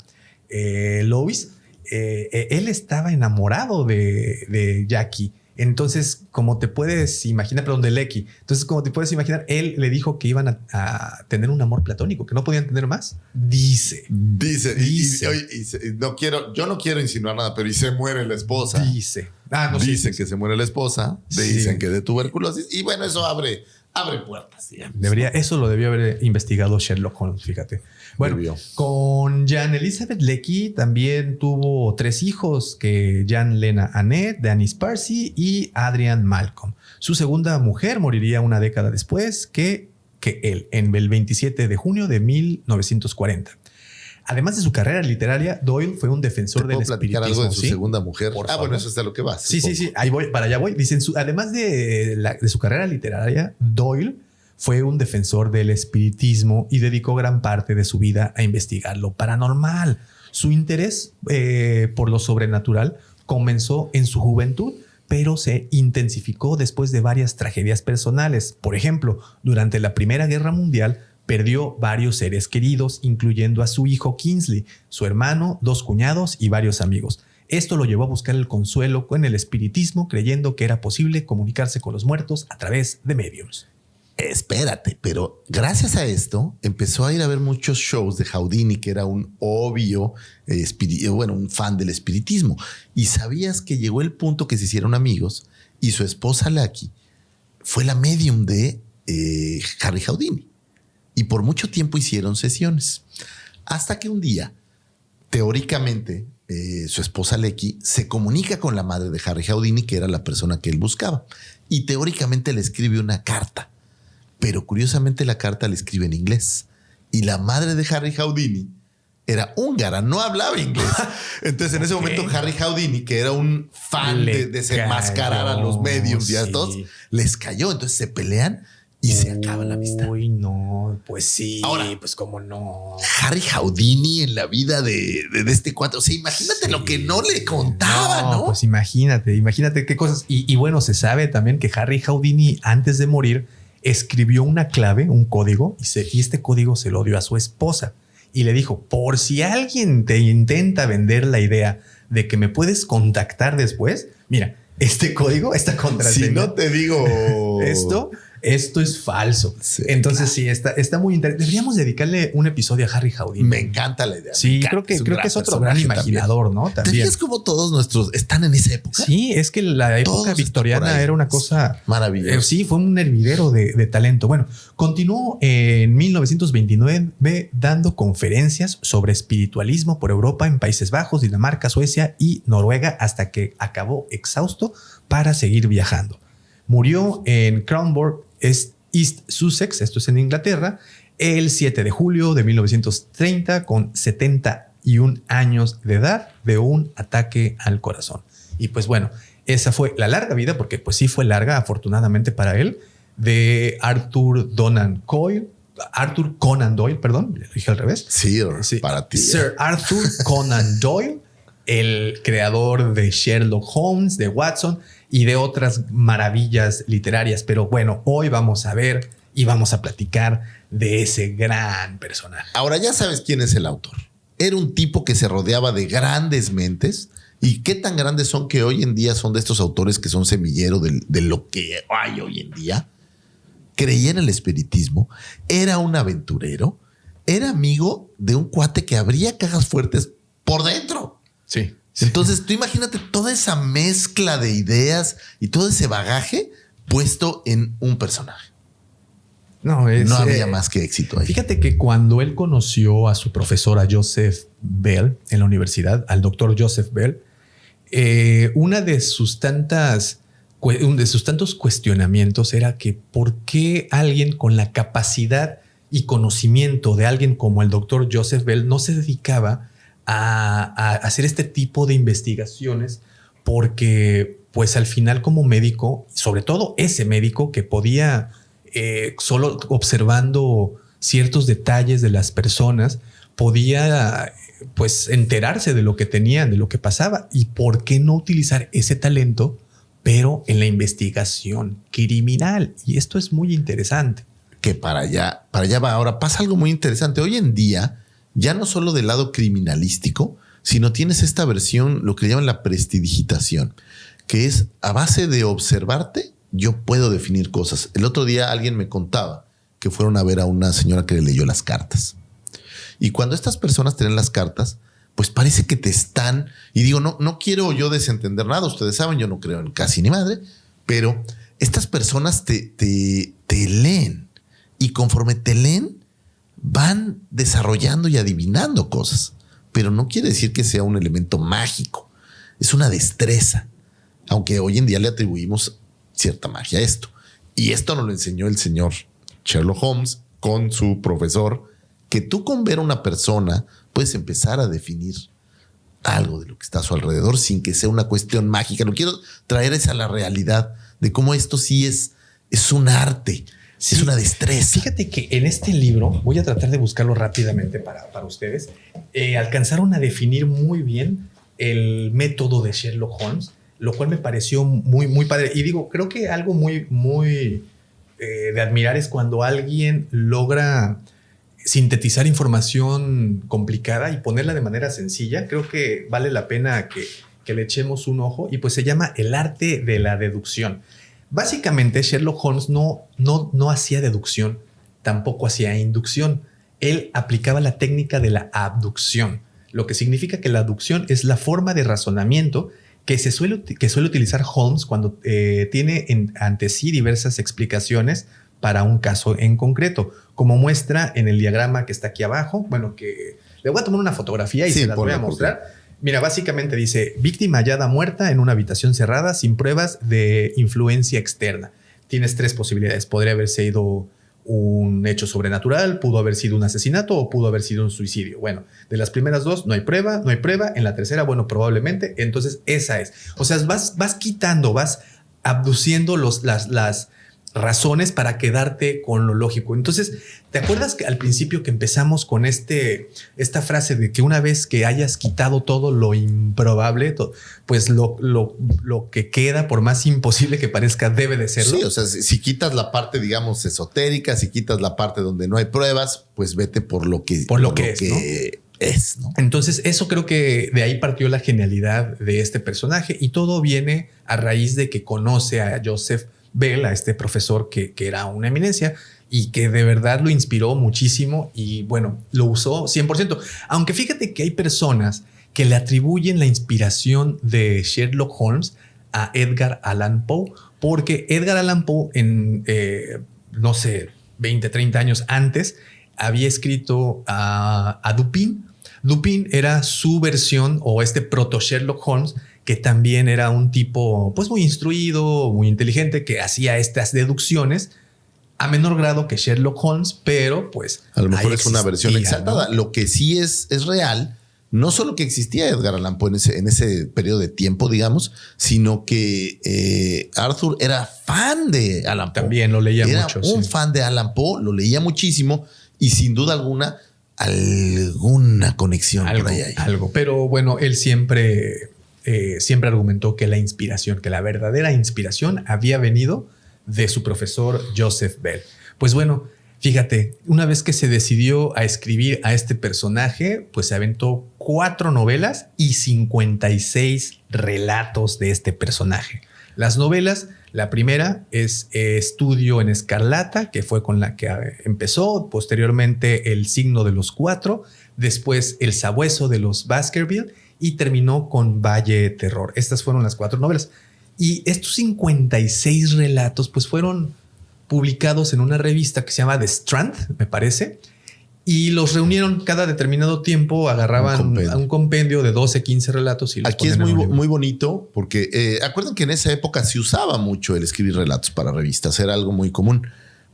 Lois, él estaba enamorado de Jackie. Entonces, como te puedes imaginar, perdón, de Lecky. Entonces, como te puedes imaginar, él le dijo que iban a tener un amor platónico, que no podían tener más. Dice. Yo no quiero insinuar nada, pero y se muere la esposa. Dice. Dicen que se muere la esposa. Dicen que de tuberculosis. Y bueno, eso abre puertas. Eso lo debió haber investigado Sherlock Holmes, fíjate. Bueno, con Jean Elizabeth Lecky también tuvo 3 hijos, que Jean Lena Annette, Dennis Parsi y Adrian Malcolm. Su segunda mujer moriría una década después que él, en el 27 de junio de 1940. Además de su carrera literaria, Doyle fue un defensor del espiritismo. ¿Puedo platicar algo de su segunda mujer? Bueno, eso es a lo que vas. Sí. Para allá voy. Dicen, además de su carrera literaria, Doyle fue un defensor del espiritismo y dedicó gran parte de su vida a investigar lo paranormal. Su interés por lo sobrenatural comenzó en su juventud, pero se intensificó después de varias tragedias personales. Por ejemplo, durante la Primera Guerra Mundial, perdió varios seres queridos, incluyendo a su hijo Kingsley, su hermano, 2 cuñados y varios amigos. Esto lo llevó a buscar el consuelo con el espiritismo, creyendo que era posible comunicarse con los muertos a través de mediums. Espérate, pero gracias a esto empezó a ir a ver muchos shows de Houdini, que era un obvio, un fan del espiritismo. Y sabías que llegó el punto que se hicieron amigos y su esposa Lucky fue la medium de Harry Houdini. Y por mucho tiempo hicieron sesiones. Hasta que un día, teóricamente, su esposa Lucky se comunica con la madre de Harry Houdini, que era la persona que él buscaba. Y teóricamente le escribe una carta. Pero curiosamente la carta la escribe en inglés. Y la madre de Harry Houdini era húngara, no hablaba inglés. Entonces en ese momento Harry Houdini, que era un fan de desenmascarar a los mediums y a todos, les cayó. Entonces se pelean y se acaba la amistad. Uy, no, pues sí. Ahora, pues cómo no. Harry Houdini en la vida de este cuate. O sea, imagínate lo que no le contaba, ¿no? Pues imagínate qué cosas. Y bueno, se sabe también que Harry Houdini, antes de morir, escribió una clave, un código, y este código se lo dio a su esposa. Y le dijo, por si alguien te intenta vender la idea de que me puedes contactar después, mira, este código, esta contraseña. Si no te digo esto es falso. Sí, entonces claro. Sí, está muy interesante. Deberíamos dedicarle un episodio a Harry Houdini. Me encanta la idea. Sí, creo que es otro gran imaginador, también. ¿No? También. ¿Te fijas cómo todos nuestros están en esa época? Sí, es que la época todos victoriana era una cosa maravillosa. Sí, fue un hervidero de talento. Bueno, continuó en 1929 dando conferencias sobre espiritualismo por Europa, en Países Bajos, Dinamarca, Suecia y Noruega, hasta que acabó exhausto para seguir viajando. Murió en Cranbourne, East Sussex, esto es en Inglaterra, el 7 de julio de 1930 con 71 años de edad de un ataque al corazón. Y pues bueno, esa fue la larga vida, porque pues sí fue larga, afortunadamente para él, de Arthur Conan Doyle, perdón, lo dije al revés. Sí, para ti. Sir Arthur Conan Doyle, el creador de Sherlock Holmes, de Watson y de otras maravillas literarias. Pero bueno, hoy vamos a ver y vamos a platicar de ese gran personaje. Ahora ya sabes quién es el autor. Era un tipo que se rodeaba de grandes mentes. ¿Y qué tan grandes son que hoy en día son de estos autores que son semillero de lo que hay hoy en día? Creía en el espiritismo, era un aventurero, era amigo de un cuate que abría cajas fuertes por dentro. Sí. Entonces, tú imagínate toda esa mezcla de ideas y todo ese bagaje puesto en un personaje. No había más que éxito ahí. Fíjate que cuando él conoció a su profesora Joseph Bell en la universidad, al doctor Joseph Bell, una de sus tantos cuestionamientos era que por qué alguien con la capacidad y conocimiento de alguien como el doctor Joseph Bell no se dedicaba a hacer este tipo de investigaciones, porque pues al final como médico, sobre todo ese médico que podía solo observando ciertos detalles de las personas, podía pues enterarse de lo que tenían, de lo que pasaba. ¿Y por qué no utilizar ese talento, pero en la investigación criminal? Y esto es muy interesante. Que para allá va. Ahora pasa algo muy interesante. Hoy en día, ya no solo del lado criminalístico, sino tienes esta versión, lo que llaman la prestidigitación, que es a base de observarte, yo puedo definir cosas. El otro día alguien me contaba que fueron a ver a una señora que le leyó las cartas. Y cuando estas personas te leen las cartas, pues parece que te están... Y digo, no quiero yo desentender nada. Ustedes saben, yo no creo en casi ni madre. Pero estas personas te leen. Y conforme te leen, van desarrollando y adivinando cosas. Pero no quiere decir que sea un elemento mágico. Es una destreza. Aunque hoy en día le atribuimos cierta magia a esto. Y esto nos lo enseñó el señor Sherlock Holmes con su profesor, que tú con ver a una persona puedes empezar a definir algo de lo que está a su alrededor sin que sea una cuestión mágica. Lo quiero traer esa a la realidad de cómo esto sí es un arte, sí, es una destreza. Fíjate que en este libro, voy a tratar de buscarlo rápidamente para ustedes, alcanzaron a definir muy bien el método de Sherlock Holmes, lo cual me pareció muy, muy padre. Y digo, creo que algo muy, muy de admirar es cuando alguien logra sintetizar información complicada y ponerla de manera sencilla. Creo que vale la pena que le echemos un ojo, y pues se llama El arte de la deducción. Básicamente Sherlock Holmes no hacía deducción, tampoco hacía inducción. Él aplicaba la técnica de la abducción, lo que significa que la abducción es la forma de razonamiento que suele utilizar Holmes cuando tiene ante sí diversas explicaciones para un caso en concreto, como muestra en el diagrama que está aquí abajo. Bueno, que le voy a tomar una fotografía y se las voy a mostrar. Mira, básicamente dice: víctima hallada muerta en una habitación cerrada sin pruebas de influencia externa. Tienes tres posibilidades. Podría haber sido un hecho sobrenatural, pudo haber sido un asesinato o pudo haber sido un suicidio. Bueno, de las primeras dos no hay prueba. En la tercera, bueno, probablemente. Entonces esa es. O sea, vas quitando, vas abduciendo las razones para quedarte con lo lógico. Entonces, ¿te acuerdas que al principio que empezamos con esta frase de que una vez que hayas quitado todo lo improbable, pues lo que queda, por más imposible que parezca, debe de serlo? Sí, o sea, si quitas la parte, digamos, esotérica, si quitas la parte donde no hay pruebas, pues vete por lo que es, ¿no? Entonces, eso creo que de ahí partió la genialidad de este personaje, y todo viene a raíz de que conoce a Joseph Bell, a este profesor que era una eminencia y que de verdad lo inspiró muchísimo, y bueno, lo usó 100%. Aunque fíjate que hay personas que le atribuyen la inspiración de Sherlock Holmes a Edgar Allan Poe, porque Edgar Allan Poe no sé, 20, 30 años antes había escrito a Dupin. Dupin era su versión, o este proto Sherlock Holmes, que también era un tipo pues muy instruido, muy inteligente, que hacía estas deducciones a menor grado que Sherlock Holmes, pero pues a lo mejor es una versión exaltada, ¿no? Lo que sí es real, no solo que existía Edgar Allan Poe en ese periodo de tiempo, digamos, sino que Arthur era fan de Allan Poe. También lo leía mucho. Era un fan de Allan Poe, lo leía muchísimo, y sin duda alguna alguna conexión por ahí hay. Algo, pero bueno, él siempre argumentó que la verdadera inspiración había venido de su profesor Joseph Bell. Pues bueno, fíjate, una vez que se decidió a escribir a este personaje, pues se aventó 4 novelas y 56 relatos de este personaje. Las novelas, la primera es Estudio en Escarlata, que fue con la que empezó. Posteriormente, El signo de los 4. Después, El sabueso de los Baskerville. Y terminó con Valle Terror. Estas fueron las 4 novelas. Y estos 56 relatos pues fueron publicados en una revista que se llama The Strand, me parece. Y los reunieron cada determinado tiempo, agarraban un compendio de 12, 15 relatos. Y los aquí es muy bonito porque acuerdan que en esa época se usaba mucho el escribir relatos para revistas. Era algo muy común.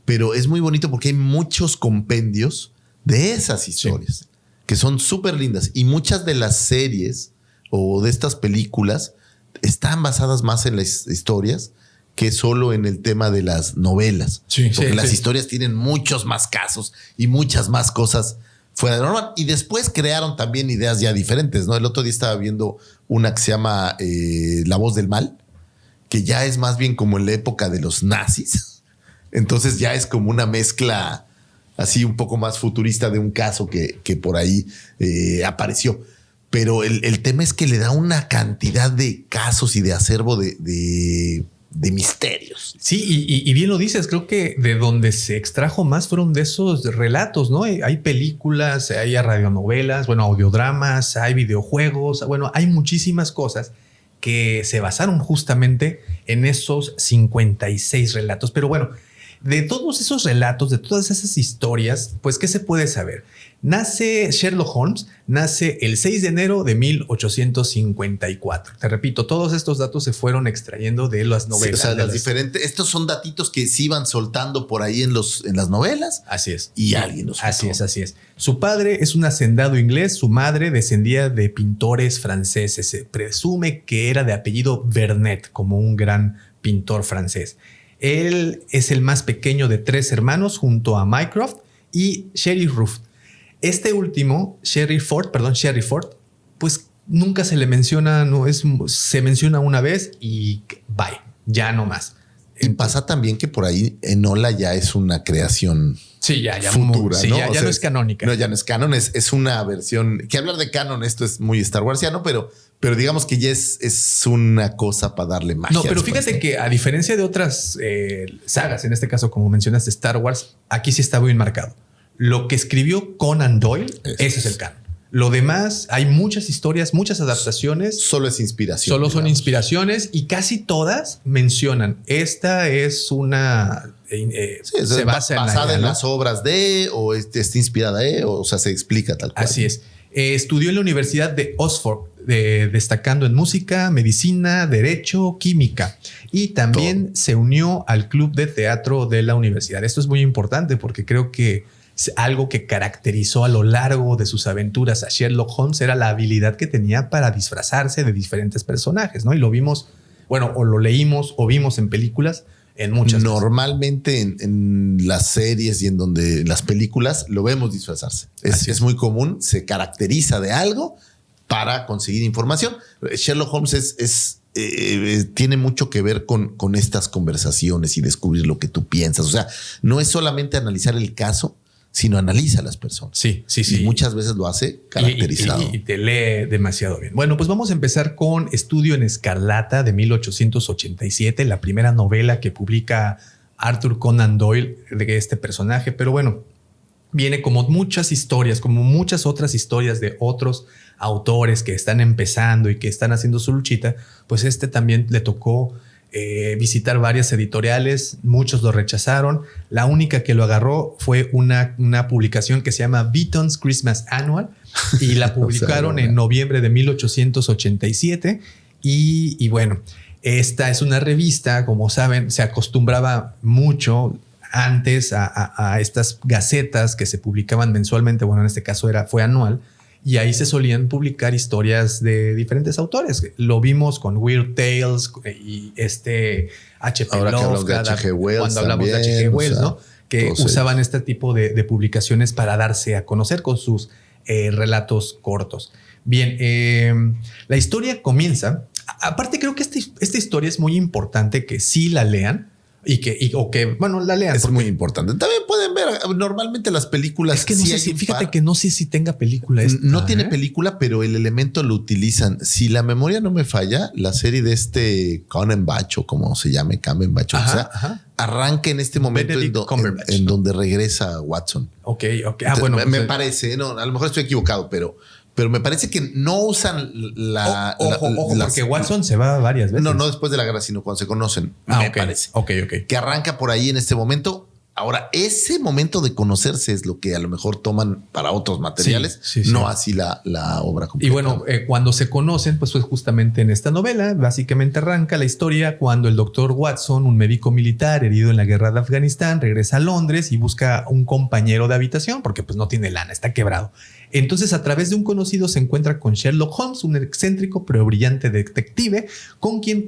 Pero es muy bonito porque hay muchos compendios de esas historias. Sí. Que son súper lindas, y muchas de las series o de estas películas están basadas más en las historias que solo en el tema de las novelas. Sí, porque las sí. historias tienen muchos más casos y muchas más cosas fuera de lo normal. Y después crearon también ideas ya diferentes, ¿no? El otro día estaba viendo una que se llama La Voz del Mal, que ya es más bien como en la época de los nazis. Entonces ya es como una mezcla así un poco más futurista de un caso que por ahí apareció. Pero el tema es que le da una cantidad de casos y de acervo de misterios. Sí, y bien lo dices, creo que de donde se extrajo más fueron de esos relatos, ¿no? Hay películas, hay radionovelas, bueno, audiodramas, hay videojuegos, bueno, hay muchísimas cosas que se basaron justamente en esos 56 relatos. Pero bueno, de todos esos relatos, de todas esas historias, pues, ¿qué se puede saber? Nace Sherlock Holmes, nace el 6 de enero de 1854. Te repito, todos estos datos se fueron extrayendo de las novelas. Sí, o sea, las diferentes. Estos son datitos que se iban soltando por ahí en las novelas. Así es. Y alguien los Así es, así es. Su padre es un hacendado inglés, su madre descendía de pintores franceses. Se presume que era de apellido Vernet, como un gran pintor francés. Él es el más pequeño de 3 hermanos junto a Mycroft y Sheriff Ruff. Este último, Sheriff Ford, pues nunca se le menciona, se menciona una vez y bye, ya no más. Y pasa también que por ahí Enola ya es una creación ya futura, sí, ¿no? ya no es canónica. No, ya no es canon, es una versión. Que hablar de canon, esto es muy Star Warsiano, pero digamos que ya es una cosa para darle magia. No, pero fíjate que a diferencia de otras sagas, en este caso, como mencionaste, Star Wars, aquí sí está bien marcado. Lo que escribió Conan Doyle, ese es el canon. Lo demás, hay muchas historias, muchas adaptaciones. Solo es inspiración. Solo son inspiraciones y casi todas mencionan. Esta es una... se basa basada en las obras de, o está inspirada de, o sea, se explica tal cual. Así es. Estudió en la Universidad de Oxford, destacando en música, medicina, derecho, química. Y también se unió al club de teatro de la universidad. Esto es muy importante porque creo que algo que caracterizó a lo largo de sus aventuras a Sherlock Holmes era la habilidad que tenía para disfrazarse de diferentes personajes, ¿no? Y lo vimos, bueno, o lo leímos o vimos en películas en muchas. Normalmente en las series y en las películas lo vemos disfrazarse. Es muy común, se caracteriza de algo para conseguir información. Sherlock Holmes tiene mucho que ver con estas conversaciones y descubrir lo que tú piensas. O sea, no es solamente analizar el caso, sino analiza a las personas. Sí. Y muchas veces lo hace caracterizado. Y te lee demasiado bien. Bueno, pues vamos a empezar con Estudio en Escarlata de 1887, la primera novela que publica Arthur Conan Doyle de este personaje. Pero bueno, viene como muchas historias, como muchas otras historias de otros autores que están empezando y que están haciendo su luchita. Pues también le tocó visitar varias editoriales, muchos lo rechazaron. La única que lo agarró fue una publicación que se llama Beaton's Christmas Annual y la publicaron en noviembre de 1887. Y bueno, esta es una revista, como saben, se acostumbraba mucho antes a estas gacetas que se publicaban mensualmente. Bueno, en este caso fue anual. Y ahí se solían publicar historias de diferentes autores. Lo vimos con Weird Tales y H.P. Lovecraft. Cuando hablamos de H.G. Wells, ¿no? Que usaban este tipo de publicaciones para darse a conocer con sus relatos cortos. Bien, la historia comienza. Aparte, creo que esta historia es muy importante que sí la lean. Bueno, la lean. Es muy importante. También pueden ver, normalmente las películas. Es que no sé fíjate que no sé si tenga película. No tiene película, pero el elemento lo utilizan. Si la memoria no me falla, la serie de Cumberbatch, o como se llame, Cumberbatch, arranca en este momento en donde regresa Watson. Ok. Entonces, bueno. Me parece, no, a lo mejor estoy equivocado, pero me parece que no usan Ojo, porque Watson se va varias veces. No después de la guerra, sino cuando se conocen. Me parece. Ok. Que arranca por ahí en este momento. Ahora, ese momento de conocerse es lo que a lo mejor toman para otros materiales, no así la obra completa. Y bueno, cuando se conocen, pues fue justamente en esta novela. Básicamente arranca la historia cuando el doctor Watson, un médico militar herido en la guerra de Afganistán, regresa a Londres y busca un compañero de habitación porque pues no tiene lana, está quebrado. Entonces, a través de un conocido se encuentra con Sherlock Holmes, un excéntrico pero brillante detective con quien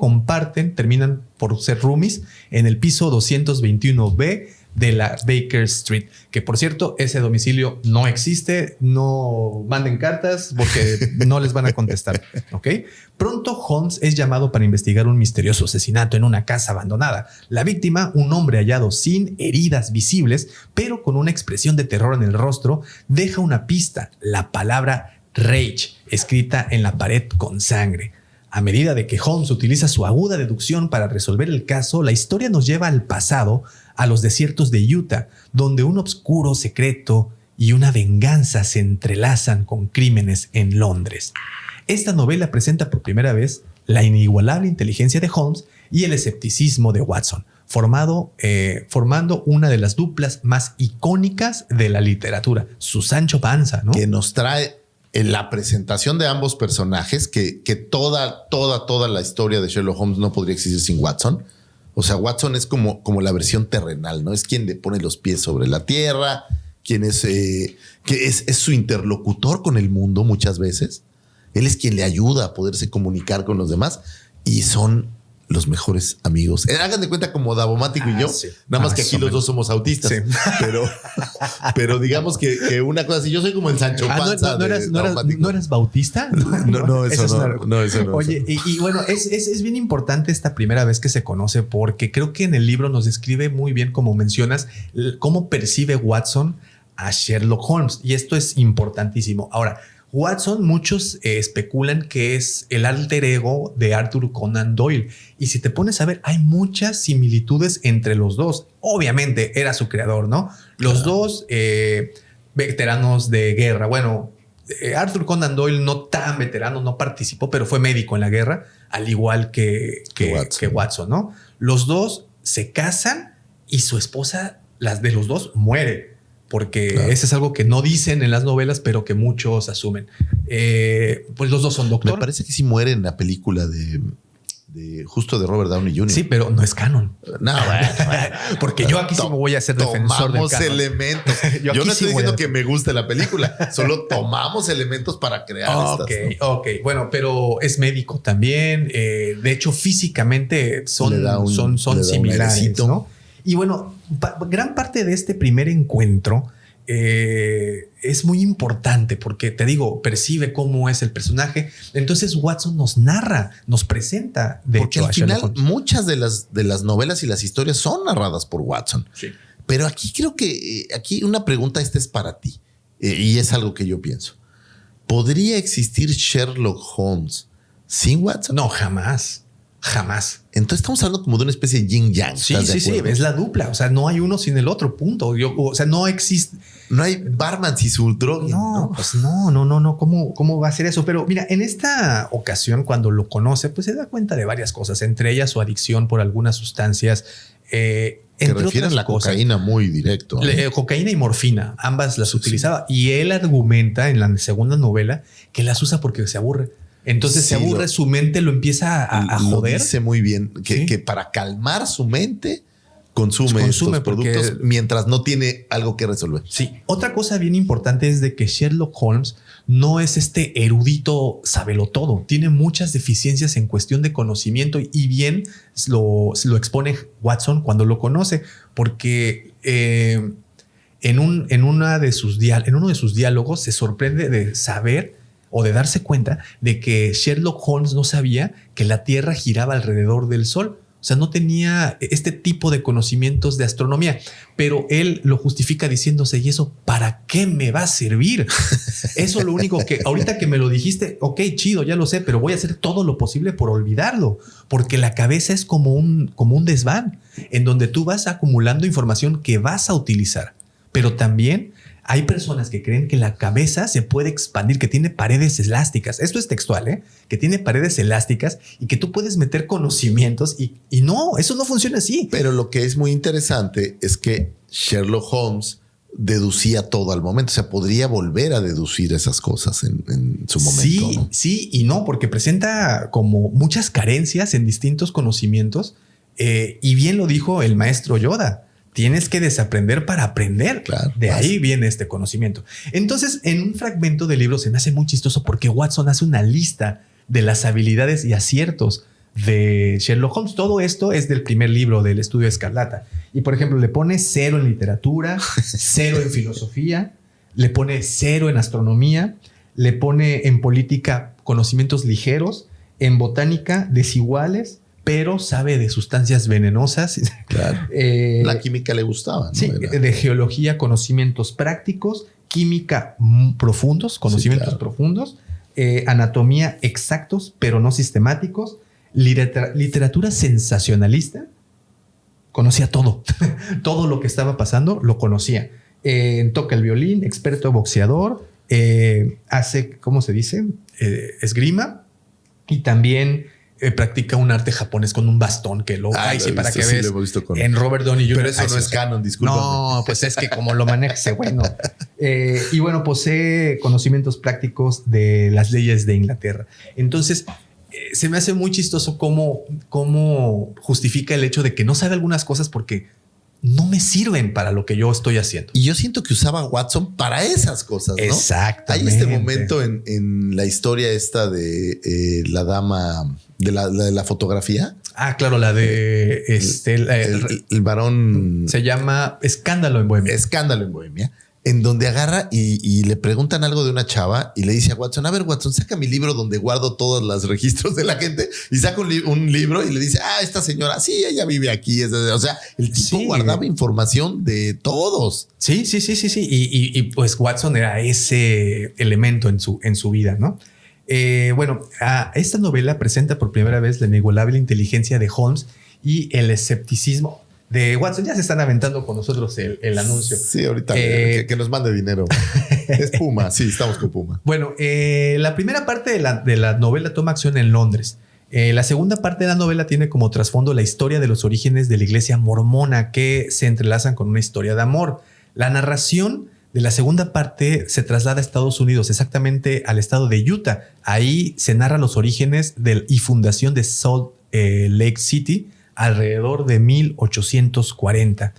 terminan por ser roomies en el piso 221B de la Baker Street, que por cierto, ese domicilio no existe. No manden cartas porque no les van a contestar. ¿Ok? Pronto Holmes es llamado para investigar un misterioso asesinato en una casa abandonada. La víctima, un hombre hallado sin heridas visibles, pero con una expresión de terror en el rostro, deja una pista: la palabra Rage, escrita en la pared con sangre. A medida de que Holmes utiliza su aguda deducción para resolver el caso, la historia nos lleva al pasado, a los desiertos de Utah, donde un obscuro secreto y una venganza se entrelazan con crímenes en Londres. Esta novela presenta por primera vez la inigualable inteligencia de Holmes y el escepticismo de Watson, formando una de las duplas más icónicas de la literatura, su Sancho Panza, ¿no? Que nos trae en la presentación de ambos personajes que toda la historia de Sherlock Holmes no podría existir sin Watson. O sea, Watson es como la versión terrenal, ¿no? Es quien le pone los pies sobre la tierra, quien es su interlocutor con el mundo muchas veces. Él es quien le ayuda a poderse comunicar con los demás y son los mejores amigos. Hagan de cuenta como Davomático y yo. Sí. Nada más que aquí los dos somos autistas. Sí. Pero digamos que una cosa así. Yo soy como el Sancho Panza. ¿No eres bautista? No, eso no. Oye, y bueno, es bien importante esta primera vez que se conoce, porque creo que en el libro nos describe muy bien, como mencionas, cómo percibe Watson a Sherlock Holmes. Y esto es importantísimo. Ahora, Watson, muchos especulan que es el alter ego de Arthur Conan Doyle. Y si te pones a ver, hay muchas similitudes entre los dos. Obviamente era su creador, ¿no? Los dos veteranos de guerra. Bueno, Arthur Conan Doyle no tan veterano, no participó, pero fue médico en la guerra, al igual que Watson, ¿no? Los dos se casan y su esposa, las de los dos, muere. Porque eso es algo que no dicen en las novelas, pero que muchos asumen. Pues los dos son doctores. Me parece que sí muere en la película de Robert Downey Jr. Sí, pero no es canon. No, bueno. Porque yo aquí sí me voy a hacer defensor del canon. Elementos. Yo no estoy diciendo que me guste la película. Solo tomamos elementos para crear estas. Ok. Bueno, pero es médico también. De hecho, físicamente son similares, ¿no? Y bueno, gran parte de este primer encuentro es muy importante porque, te digo, percibe cómo es el personaje. Entonces Watson nos narra, nos presenta, porque al final muchas de las novelas y las historias son narradas por Watson. Sí. Pero aquí creo que aquí una pregunta, esta es para ti, y es algo que yo pienso. ¿Podría existir Sherlock Holmes sin Watson? No, jamás. Entonces estamos hablando como de una especie de yin yang. Sí, es la dupla. O sea, no hay uno sin el otro, punto. O sea, no existe. No hay barman sin su droga. No, pues no. ¿Cómo va a ser eso? Pero mira, en esta ocasión, cuando lo conoce, pues se da cuenta de varias cosas, entre ellas su adicción por algunas sustancias. Que refieren la cocaína muy directo. Cocaína y morfina, ambas las utilizaba. Y él argumenta en la segunda novela que las usa porque se aburre. Entonces se aburre, su mente lo empieza a joder. Dice muy bien que para calmar su mente consume estos productos mientras no tiene algo que resolver. Sí. Otra cosa bien importante es de que Sherlock Holmes no es este erudito sabelotodo. Tiene muchas deficiencias en cuestión de conocimiento y bien lo expone Watson cuando lo conoce, porque en uno de sus diálogos se sorprende de saber o de darse cuenta de que Sherlock Holmes no sabía que la Tierra giraba alrededor del Sol. O sea, no tenía este tipo de conocimientos de astronomía, pero él lo justifica diciéndose, ¿y eso para qué me va a servir? Eso es lo único que ahorita que me lo dijiste, ok, chido, ya lo sé, pero voy a hacer todo lo posible por olvidarlo, porque la cabeza es como un desván en donde tú vas acumulando información que vas a utilizar, pero también Hay personas que creen que la cabeza se puede expandir, que tiene paredes elásticas. Esto es textual, que tiene paredes elásticas y que tú puedes meter conocimientos y no, eso no funciona así. Pero lo que es muy interesante es que Sherlock Holmes deducía todo al momento. O sea, podría volver a deducir esas cosas en su momento. Sí, ¿no? Sí y no, porque presenta como muchas carencias en distintos conocimientos. Y bien lo dijo el maestro Yoda. Tienes que desaprender para aprender. Claro, de ahí viene este conocimiento. Entonces, en un fragmento del libro se me hace muy chistoso porque Watson hace una lista de las habilidades y aciertos de Sherlock Holmes. Todo esto es del primer libro del Estudio Escarlata. Y, por ejemplo, le pone 0 en literatura, 0 en filosofía, le pone 0 en astronomía, le pone en política conocimientos ligeros, en botánica desiguales, pero sabe de sustancias venenosas. Claro. La química le gustaba, ¿no? Sí, de geología, conocimientos prácticos, química profundos, conocimientos profundos, anatomía exactos, pero no sistemáticos, literatura sensacionalista. Conocía todo. Todo lo que estaba pasando lo conocía. Toca el violín, experto boxeador, hace, ¿cómo se dice? Esgrima y también practica un arte japonés con un bastón que lo sí, para que veas en Robert Downey Jr. Pero eso no es canon, discúlpame. No, pues es que como lo maneja ese bueno. Y bueno, posee conocimientos prácticos de las leyes de Inglaterra. Entonces, se me hace muy chistoso cómo justifica el hecho de que no sabe algunas cosas porque no me sirven para lo que yo estoy haciendo. Y yo siento que usaba Watson para esas cosas, ¿no? Exactamente. Hay este momento en la historia esta de la dama de la fotografía. Ah, claro, la de el varón. Se llama Escándalo en Bohemia. Escándalo en Bohemia. En donde agarra y le preguntan algo de una chava y le dice a Watson, a ver, Watson, saca mi libro donde guardo todos los registros de la gente, y saca un libro y le dice, esta señora, sí, ella vive aquí. O sea, el tipo guardaba información de todos. Sí. Y pues Watson era ese elemento en su vida, ¿no? Bueno, esta novela presenta por primera vez la inigualable inteligencia de Holmes y el escepticismo de Watson. Ya se están aventando con nosotros el anuncio. Sí, ahorita que nos mande dinero. Es Puma, sí, estamos con Puma. Bueno, la primera parte de la novela toma acción en Londres. La segunda parte de la novela tiene como trasfondo la historia de los orígenes de la iglesia mormona que se entrelazan con una historia de amor. La narración de la segunda parte se traslada a Estados Unidos, exactamente al estado de Utah. Ahí se narran los orígenes y fundación de Salt Lake City, alrededor de 1840.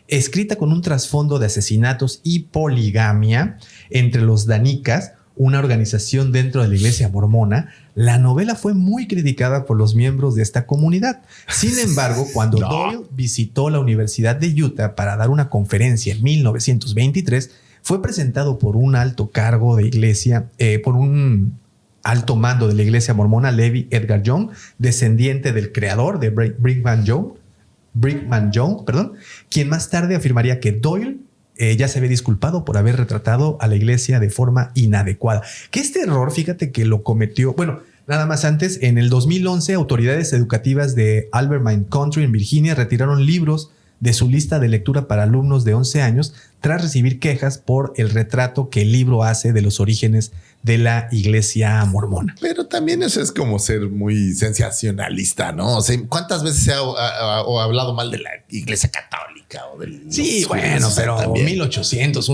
Escrita con un trasfondo de asesinatos y poligamia entre los Danicas, una organización dentro de la iglesia mormona, la novela fue muy criticada por los miembros de esta comunidad. Sin embargo, cuando Doyle visitó la Universidad de Utah para dar una conferencia en 1923, fue presentado por un alto cargo de iglesia, por un alto mando de la iglesia mormona, Levi Edgar Young, descendiente del creador de Brigham Young, quien más tarde afirmaría que Doyle ya se había disculpado por haber retratado a la iglesia de forma inadecuada. Que este error, fíjate que lo cometió, bueno, nada más antes, en el 2011, autoridades educativas de Albemarle Country en Virginia retiraron libros de su lista de lectura para alumnos de 11 años tras recibir quejas por el retrato que el libro hace de los orígenes de la iglesia mormona. Pero también eso es como ser muy sensacionalista, ¿no? O sea, ¿cuántas veces se ha hablado mal de la iglesia católica o del... Sí, bueno, pero también. 1800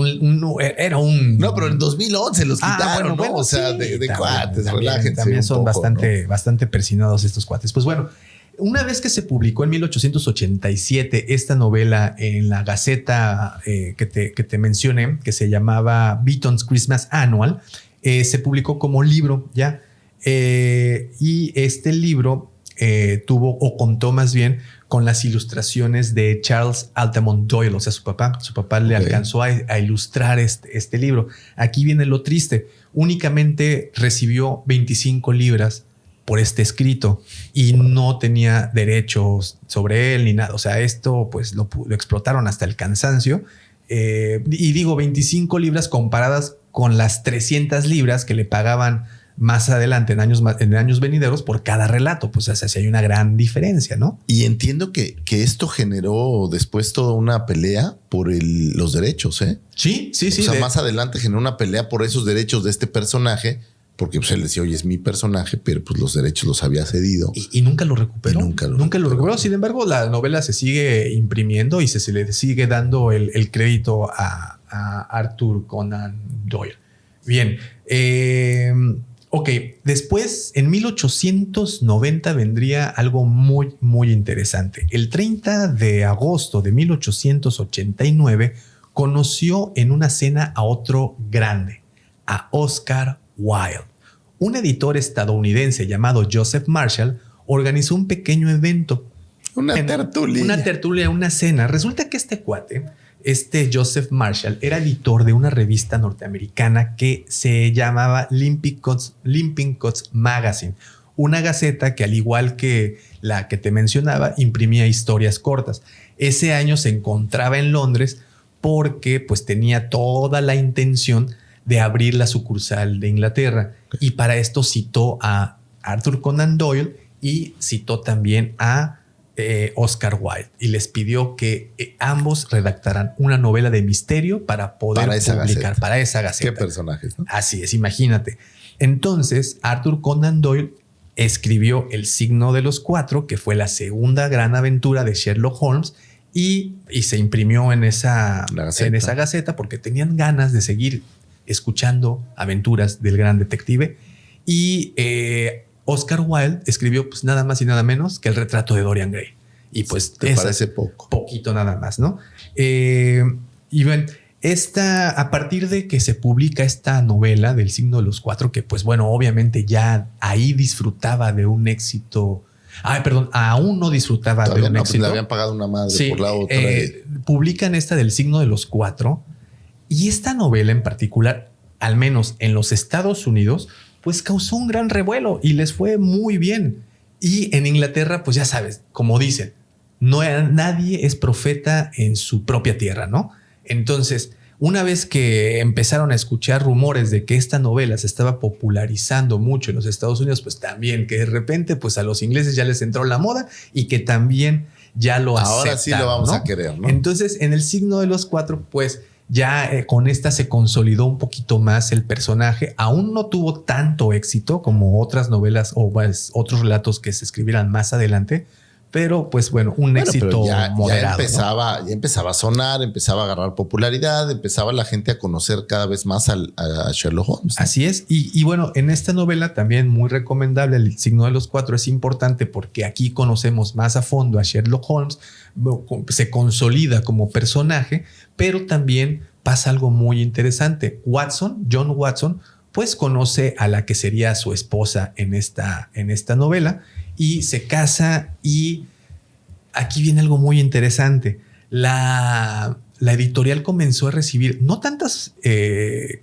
era un... No, pero en 2011 los quitaron, ¿no? O sea, de cuates, relájense. También son poco, bastante persinados estos cuates. Pues bueno, una vez que se publicó en 1887 esta novela en la Gaceta que te mencioné, que se llamaba Beaton's Christmas Annual, se publicó como libro ya. Y este libro contó más bien con las ilustraciones de Charles Altamont Doyle, o sea, su papá. Su papá le alcanzó a ilustrar este libro. Aquí viene lo triste. Únicamente recibió 25 libras por este escrito y no tenía derechos sobre él ni nada. O sea, esto pues lo explotaron hasta el cansancio. Y digo 25 libras comparadas con las 300 libras que le pagaban más adelante, en años venideros, por cada relato. Pues así hay una gran diferencia, ¿no? Y entiendo que esto generó después toda una pelea por los derechos, ¿eh? Sí. O sea, más adelante generó una pelea por esos derechos de este personaje, porque pues él decía, oye, es mi personaje, pero pues los derechos los había cedido. Y nunca lo recuperó. Nunca lo recuperó. Sin embargo, la novela se sigue imprimiendo y se le sigue dando el crédito a Arthur Conan Doyle. Bien. Ok, después en 1890 vendría algo muy, muy interesante. El 30 de agosto de 1889 conoció en una cena a otro grande, a Oscar Wilde. Un editor estadounidense llamado Joseph Marshall organizó un pequeño evento. Una tertulia, una cena. Resulta que este cuate, Joseph Marshall, era editor de una revista norteamericana que se llamaba Limping Cuts Magazine, una gaceta que, al igual que la que te mencionaba, imprimía historias cortas. Ese año se encontraba en Londres porque pues tenía toda la intención de abrir la sucursal de Inglaterra, y para esto citó a Arthur Conan Doyle y citó también a Oscar Wilde, y les pidió que ambos redactaran una novela de misterio para poder publicar para esa gaceta. ¿Qué personajes, no? Así es, imagínate. Entonces Arthur Conan Doyle escribió El signo de los cuatro, que fue la segunda gran aventura de Sherlock Holmes, y se imprimió en esa gaceta porque tenían ganas de seguir escuchando aventuras del gran detective. Y Oscar Wilde escribió pues nada más y nada menos que El retrato de Dorian Gray. Y pues te parece poco. Poquito nada más, ¿no? Y ven, a partir de que se publica esta novela del signo de los cuatro, que pues bueno, obviamente ya ahí disfrutaba de un éxito. Aún no disfrutaba de un éxito. Pues le habían pagado una madre por la otra. Publican esta del signo de los cuatro. Y esta novela en particular, al menos en los Estados Unidos, pues causó un gran revuelo y les fue muy bien. Y en Inglaterra, pues ya sabes, como dicen, nadie es profeta en su propia tierra, ¿no? Entonces, una vez que empezaron a escuchar rumores de que esta novela se estaba popularizando mucho en los Estados Unidos, pues también que de repente pues a los ingleses ya les entró la moda y que también ya lo aceptaron. Ahora sí lo vamos a querer, ¿no? Entonces, en el signo de los cuatro, pues ya con esta se consolidó un poquito más el personaje. Aún no tuvo tanto éxito como otras novelas o otros relatos que se escribieran más adelante, pero pues bueno, éxito moderado. Ya empezaba a sonar, empezaba a agarrar popularidad, empezaba la gente a conocer cada vez más a Sherlock Holmes, ¿no? Así es. Y bueno, en esta novela también muy recomendable, El signo de los cuatro, es importante porque aquí conocemos más a fondo a Sherlock Holmes, se consolida como personaje, pero también pasa algo muy interesante. John Watson, pues conoce a la que sería su esposa en esta novela y se casa, y aquí viene algo muy interesante. La editorial comenzó a recibir no tantas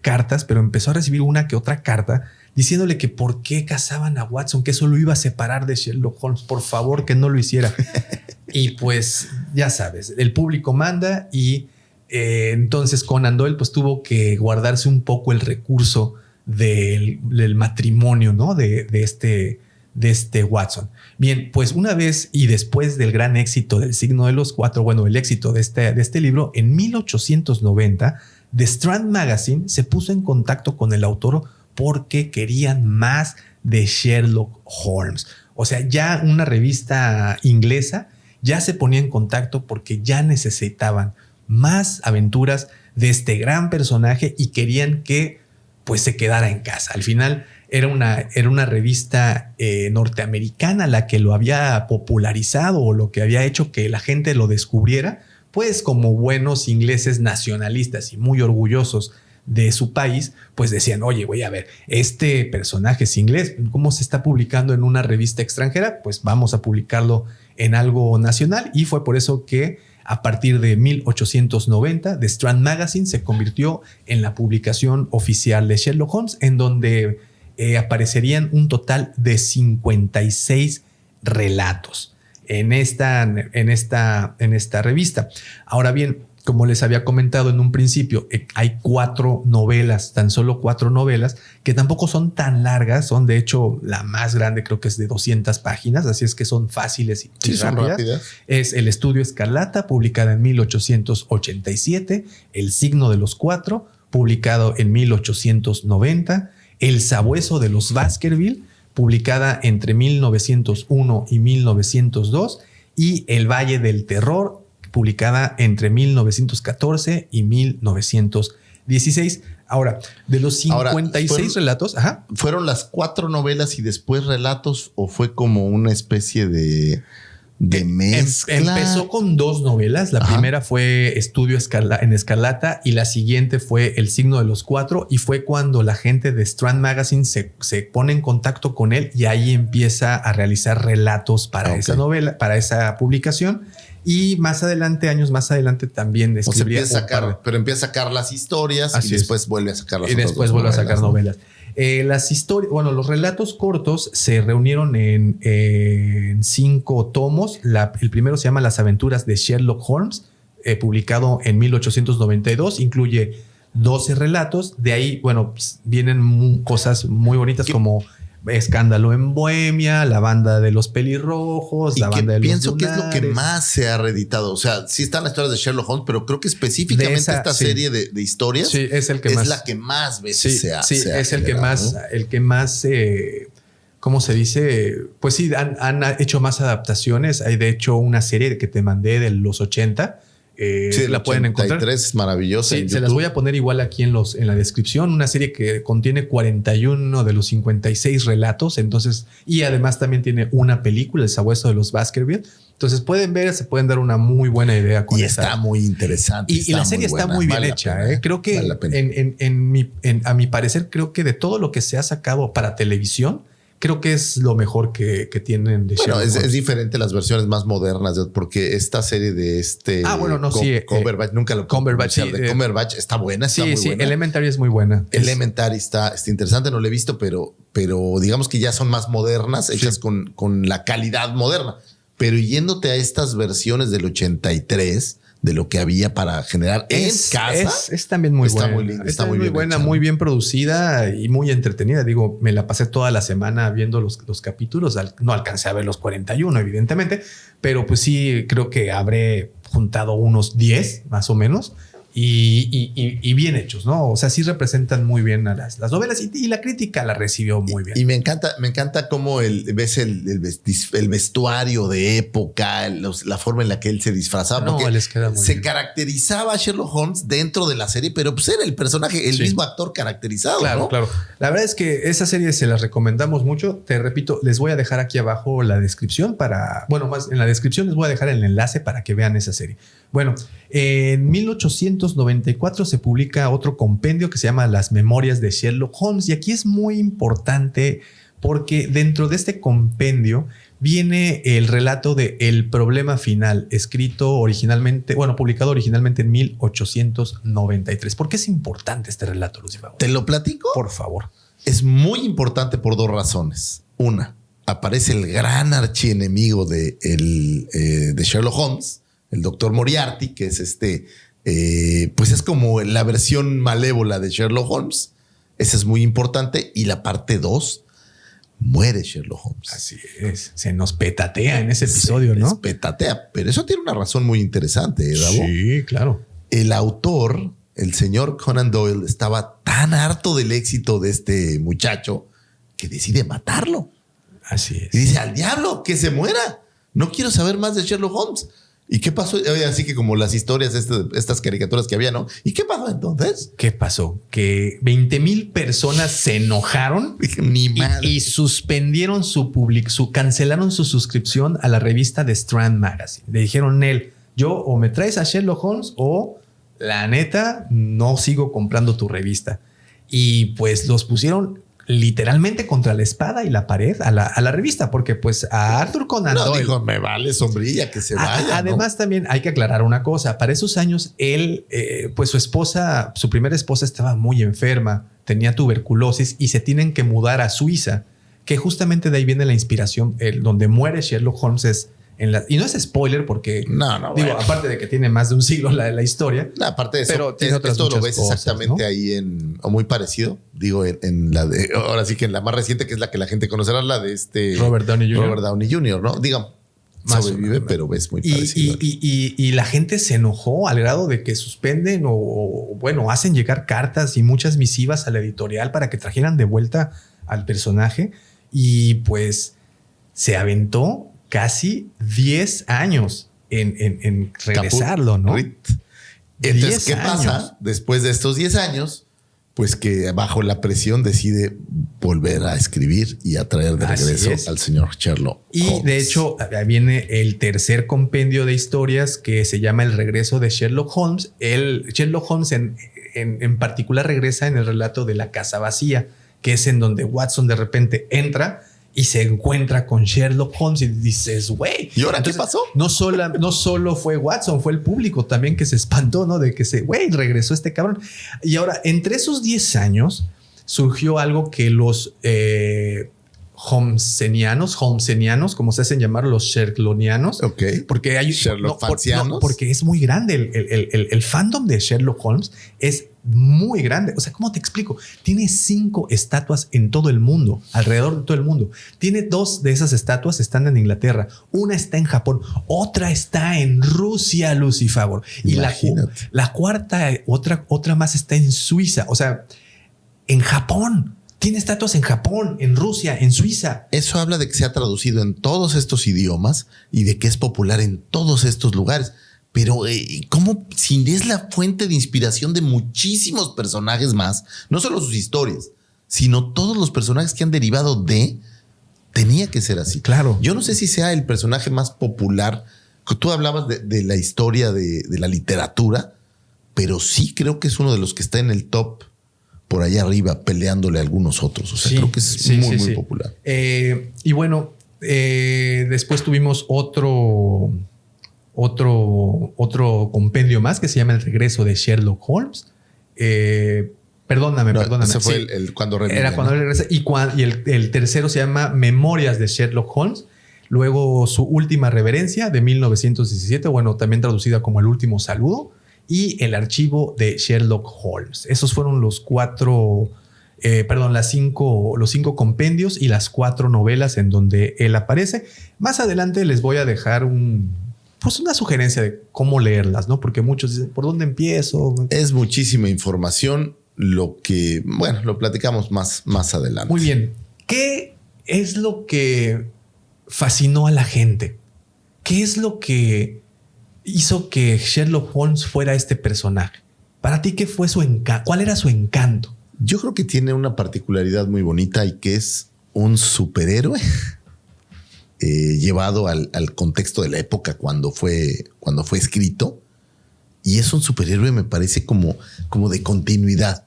cartas, pero empezó a recibir una que otra carta diciéndole que por qué casaban a Watson, que eso lo iba a separar de Sherlock Holmes, por favor que no lo hiciera. Y pues ya sabes, el público manda, y entonces Conan Doyle pues tuvo que guardarse un poco el recurso del matrimonio, ¿no? de este Watson. Bien, pues una vez y después del gran éxito del signo de los cuatro, bueno, el éxito de este libro, en 1890, The Strand Magazine se puso en contacto con el autor porque querían más de Sherlock Holmes. O sea, ya una revista inglesa ya se ponía en contacto porque ya necesitaban más aventuras de este gran personaje y querían que pues se quedara en casa. Al final era una revista norteamericana la que lo había popularizado, o lo que había hecho que la gente lo descubriera, pues como buenos ingleses nacionalistas y muy orgullosos de su país, pues decían, oye, güey, a ver, este personaje es inglés, ¿cómo se está publicando en una revista extranjera? Pues vamos a publicarlo en algo nacional. Y fue por eso que a partir de 1890, The Strand Magazine se convirtió en la publicación oficial de Sherlock Holmes, en donde aparecerían un total de 56 relatos en esta revista. Ahora bien, como les había comentado en un principio, hay 4 novelas, tan solo 4 novelas, que tampoco son tan largas. Son, de hecho, la más grande creo que es de 200 páginas, así es que son fáciles y rápidas. Es El Estudio Escarlata, publicada en 1887, El Signo de los Cuatro, publicado en 1890, El Sabueso de los Baskerville, publicada entre 1901 y 1902, y El Valle del Terror, publicada entre 1914 y 1916. Ahora, de los 56 relatos... Ajá. ¿Fueron las 4 novelas y después relatos o fue como una especie de mezcla? Empezó con 2 novelas. La primera fue Estudio en Escarlata y la siguiente fue El Signo de los Cuatro, y fue cuando la gente de Strand Magazine se pone en contacto con él y ahí empieza a realizar relatos para esa novela, para esa publicación. Y más adelante, años más adelante, también escribiría. Empieza a sacar las historias y después vuelve a sacar novelas. Las historias, bueno, los relatos cortos se reunieron en 5 tomos. El primero se llama Las Aventuras de Sherlock Holmes, publicado en 1892. Incluye 12 relatos. De ahí, bueno, pues, vienen cosas muy bonitas como Escándalo en Bohemia, La Banda de los Pelirrojos, La Banda de los Pienso Lunares. que es lo que más se ha reeditado. O sea, sí están las historias de Sherlock Holmes, pero creo que específicamente esta serie de historias es la que más veces se ha es el que más ¿cómo se dice? Pues sí, han hecho más adaptaciones. Hay de hecho una serie que te mandé de los 80. La pueden encontrar. Es maravillosa. Sí, se las voy a poner igual aquí en la descripción. Una serie que contiene 41 de los 56 relatos. Entonces, y además también tiene una película, El Sabueso de los Baskerville. Entonces se pueden dar una muy buena idea con esa. Está muy interesante. Y la serie está muy bien hecha. Creo que a mi parecer, creo que de todo lo que se ha sacado para televisión, creo que es lo mejor que tienen de Sherlock Holmes. Es diferente las versiones más modernas, porque esta serie de Cumberbatch, nunca lo Cumberbatch, Cumberbatch está buena. Muy buena. Elementary es muy buena. Elementary está interesante, no lo he visto, pero digamos que ya son más modernas, hechas con la calidad moderna. Pero yéndote a estas versiones del 83, de lo que había para generar en casa. Es también muy buena. Está muy linda. Está muy buena, muy bien producida y muy entretenida. Digo, me la pasé toda la semana viendo los capítulos. No alcancé a ver los 41, evidentemente, pero pues sí, creo que habré juntado unos 10 más o menos. Y bien hechos, ¿no? O sea, sí representan muy bien a las novelas y la crítica la recibió muy bien. Y me encanta cómo ves el vestuario de época, la forma en la que él se disfrazaba. No, les queda muy bien. Caracterizaba a Sherlock Holmes dentro de la serie, pero pues era el personaje, el mismo actor caracterizado. Claro, ¿no? Claro. La verdad es que esa serie se las recomendamos mucho. Te repito, les voy a dejar aquí abajo la descripción en la descripción les voy a dejar el enlace para que vean esa serie. Bueno, en 1894 se publica otro compendio que se llama Las Memorias de Sherlock Holmes, y aquí es muy importante porque dentro de este compendio viene el relato de El Problema Final, publicado originalmente en 1893. ¿Por qué es importante este relato, Lucifer? ¿Te lo platico? Por favor. Es muy importante por 2 razones. Una, aparece el gran archienemigo de Sherlock Holmes, el doctor Moriarty, que es pues es como la versión malévola de Sherlock Holmes. Esa es muy importante. Y la parte 2, muere Sherlock Holmes. Así es. Se nos petatea en ese episodio, ¿no? Se petatea. Pero eso tiene una razón muy interesante, Davo. Sí, claro. El autor, el señor Conan Doyle, estaba tan harto del éxito de este muchacho que decide matarlo. Así es. Y dice, al diablo, que se muera. No quiero saber más de Sherlock Holmes. ¿Y qué pasó? Así que como las historias, estas caricaturas que había, ¿no? ¿Y qué pasó entonces? ¿Qué pasó? Que 20,000 personas se enojaron y suspendieron cancelaron su suscripción a la revista de Strand Magazine. Le dijeron, Nel, o me traes a Sherlock Holmes o la neta no sigo comprando tu revista. Y pues los pusieron literalmente contra la espada y la pared a la revista, porque pues a Arthur Conan Doyle dijo, me vale sombrilla que se vaya. Además, también hay que aclarar una cosa. Para esos años, él, pues su primera esposa estaba muy enferma, tenía tuberculosis y se tienen que mudar a Suiza, que justamente de ahí viene la inspiración. Donde muere Sherlock Holmes es y no es spoiler porque no, digo, aparte de que tiene más de un siglo la historia. No, aparte de eso, pero tiene otras esto lo ves cosas, exactamente, ¿no? Ahí o muy parecido, digo, en la de, ahora sí que en la más reciente, que es la que la gente conocerá, la de Robert Downey Jr., ¿no? Digamos, sobrevive, pero ves muy parecido. Y la gente se enojó al grado de que suspenden o bueno, hacen llegar cartas y muchas misivas a la editorial para que trajeran de vuelta al personaje, y pues se aventó casi 10 años en regresarlo, ¿no? Entonces, ¿qué pasa después de estos 10 años? Pues que bajo la presión decide volver a escribir y a traer de regreso al señor Sherlock Holmes. Y de hecho viene el tercer compendio de historias que se llama El regreso de Sherlock Holmes. Sherlock Holmes en particular regresa en el relato de La casa vacía, que es en donde Watson de repente entra y se encuentra con Sherlock Holmes y dices, güey. ¿Y ahora qué pasó? No solo fue Watson, fue el público también que se espantó, ¿no? De que regresó este cabrón. Y ahora, entre esos 10 años, surgió algo que los Holmesianos, como se hacen llamar los Sherlockianos. Ok. Porque hay porque es muy grande. El fandom de Sherlock Holmes es muy grande. O sea, ¿cómo te explico? Tiene 5 estatuas en todo el mundo, alrededor de todo el mundo. Tiene 2 de esas estatuas están en Inglaterra. Una está en Japón, otra está en Rusia, Lucifagor. Y la cuarta, otra más está en Suiza. O sea, en Japón. Tiene estatuas en Japón, en Rusia, en Suiza. Eso habla de que se ha traducido en todos estos idiomas y de que es popular en todos estos lugares. Pero ¿cómo si es la fuente de inspiración de muchísimos personajes más? No solo sus historias, sino todos los personajes que han derivado de... Tenía que ser así. Claro. Yo no sé si sea el personaje más popular. Tú hablabas de la historia de la literatura, pero sí creo que es uno de los que está en el top por allá arriba, peleándole a algunos otros. O sea, creo que es muy popular. Y bueno, después tuvimos otro compendio más que se llama El regreso de Sherlock Holmes. Perdóname. Ese fue cuando revive. Era cuando regresa. Y el tercero se llama Memorias de Sherlock Holmes. Luego su última reverencia de 1917, bueno, también traducida como El último saludo. Y El archivo de Sherlock Holmes. Esos fueron los 5 compendios y las 4 novelas en donde él aparece. Más adelante les voy a dejar una sugerencia de cómo leerlas, ¿no? Porque muchos dicen, ¿por dónde empiezo? Es muchísima información, lo platicamos más adelante. Muy bien. ¿Qué es lo que fascinó a la gente? ¿Qué es lo que hizo que Sherlock Holmes fuera este personaje? Para ti, ¿qué fue su encanto? ¿Cuál era su encanto? Yo creo que tiene una particularidad muy bonita y que es un superhéroe llevado al contexto de la época cuando fue escrito. Y es un superhéroe, me parece, como de continuidad.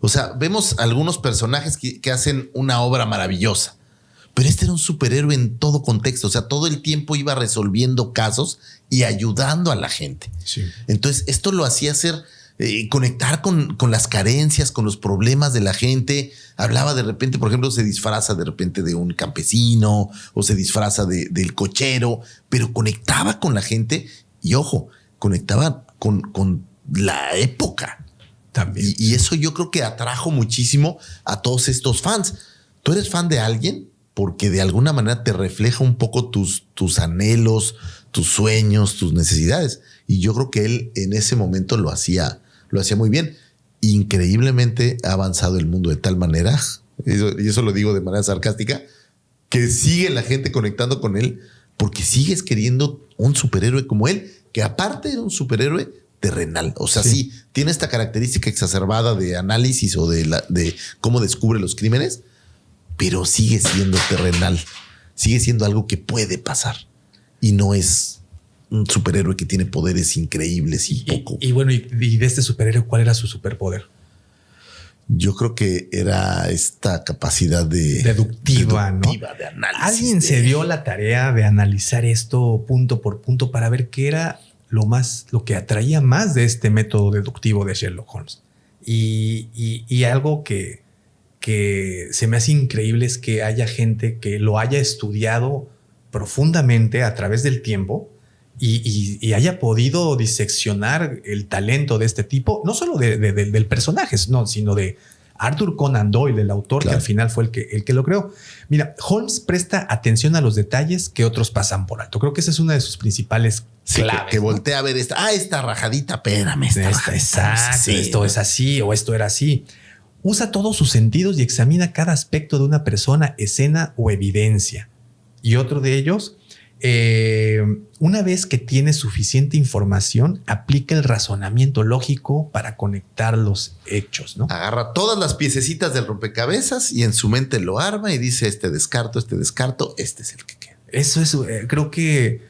O sea, vemos algunos personajes que hacen una obra maravillosa, pero este era un superhéroe en todo contexto. O sea, todo el tiempo iba resolviendo casos y ayudando a la gente. Sí. Entonces, esto lo hacía conectar con las carencias, con los problemas de la gente. Hablaba de repente, por ejemplo, se disfraza de repente de un campesino o se disfraza del cochero, pero conectaba con la gente y, ojo, conectaba con la época. También. Y eso yo creo que atrajo muchísimo a todos estos fans. ¿Tú eres fan de alguien? Porque de alguna manera te refleja un poco tus anhelos, tus sueños, tus necesidades. Y yo creo que él en ese momento lo hacía muy bien. Increíblemente ha avanzado el mundo de tal manera, y eso lo digo de manera sarcástica, que sigue la gente conectando con él porque sigues queriendo un superhéroe como él, que aparte era un superhéroe terrenal. O sea, sí tiene esta característica exacerbada de análisis o de cómo descubre los crímenes, pero sigue siendo terrenal, sigue siendo algo que puede pasar y no es un superhéroe que tiene poderes increíbles y poco. Y bueno, y de este superhéroe, ¿cuál era su superpoder? Yo creo que era esta capacidad deductiva, ¿no? De análisis. Alguien se dio la tarea de analizar esto punto por punto para ver qué era lo que atraía más de este método deductivo de Sherlock Holmes. Y algo que se me hace increíble es que haya gente que lo haya estudiado profundamente a través del tiempo y haya podido diseccionar el talento de este tipo, no solo del personaje, no, sino de Arthur Conan Doyle, el autor, claro, que al final fue el que lo creó. Mira, Holmes presta atención a los detalles que otros pasan por alto. Creo que esa es una de sus principales claves. Que voltea a ver esta rajadita, espérame. Exacto, sí, esto es así o esto era así. Usa todos sus sentidos y examina cada aspecto de una persona, escena o evidencia. Y otro de ellos, una vez que tiene suficiente información, aplica el razonamiento lógico para conectar los hechos, ¿no? Agarra todas las piececitas del rompecabezas y en su mente lo arma y dice este descarto, este es el que queda. Eso es, creo que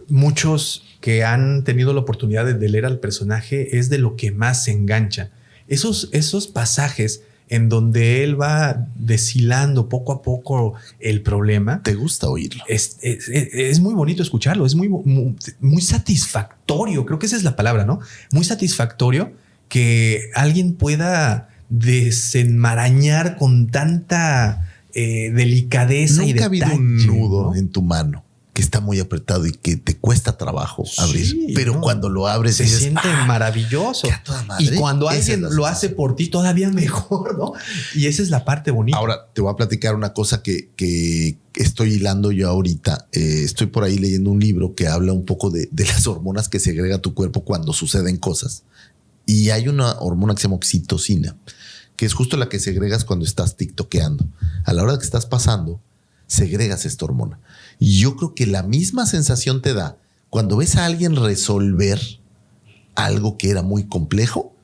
muchos que han tenido la oportunidad de leer al personaje es de lo que más se engancha. Esos pasajes en donde él va deshilando poco a poco el problema. ¿Te gusta oírlo? Es muy bonito escucharlo, es muy satisfactorio, creo que esa es la palabra, ¿no? Muy satisfactorio que alguien pueda desenmarañar con tanta delicadeza y detalle. Nunca ha habido un nudo, ¿no?, en tu mano que está muy apretado y que te cuesta trabajo abrir. Sí, pero cuando lo abres se dices, siente maravilloso. Y cuando alguien lo hace por ti, todavía mejor, ¿no? Y esa es la parte bonita. Ahora te voy a platicar una cosa que estoy hilando yo ahorita. Estoy por ahí leyendo un libro que habla un poco de las hormonas que segrega tu cuerpo cuando suceden cosas. Y hay una hormona que se llama oxitocina, que es justo la que segregas cuando estás tiktokeando. A la hora de que estás pasando, segregas esta hormona. Y yo creo que la misma sensación te da cuando ves a alguien resolver algo que era muy complejo,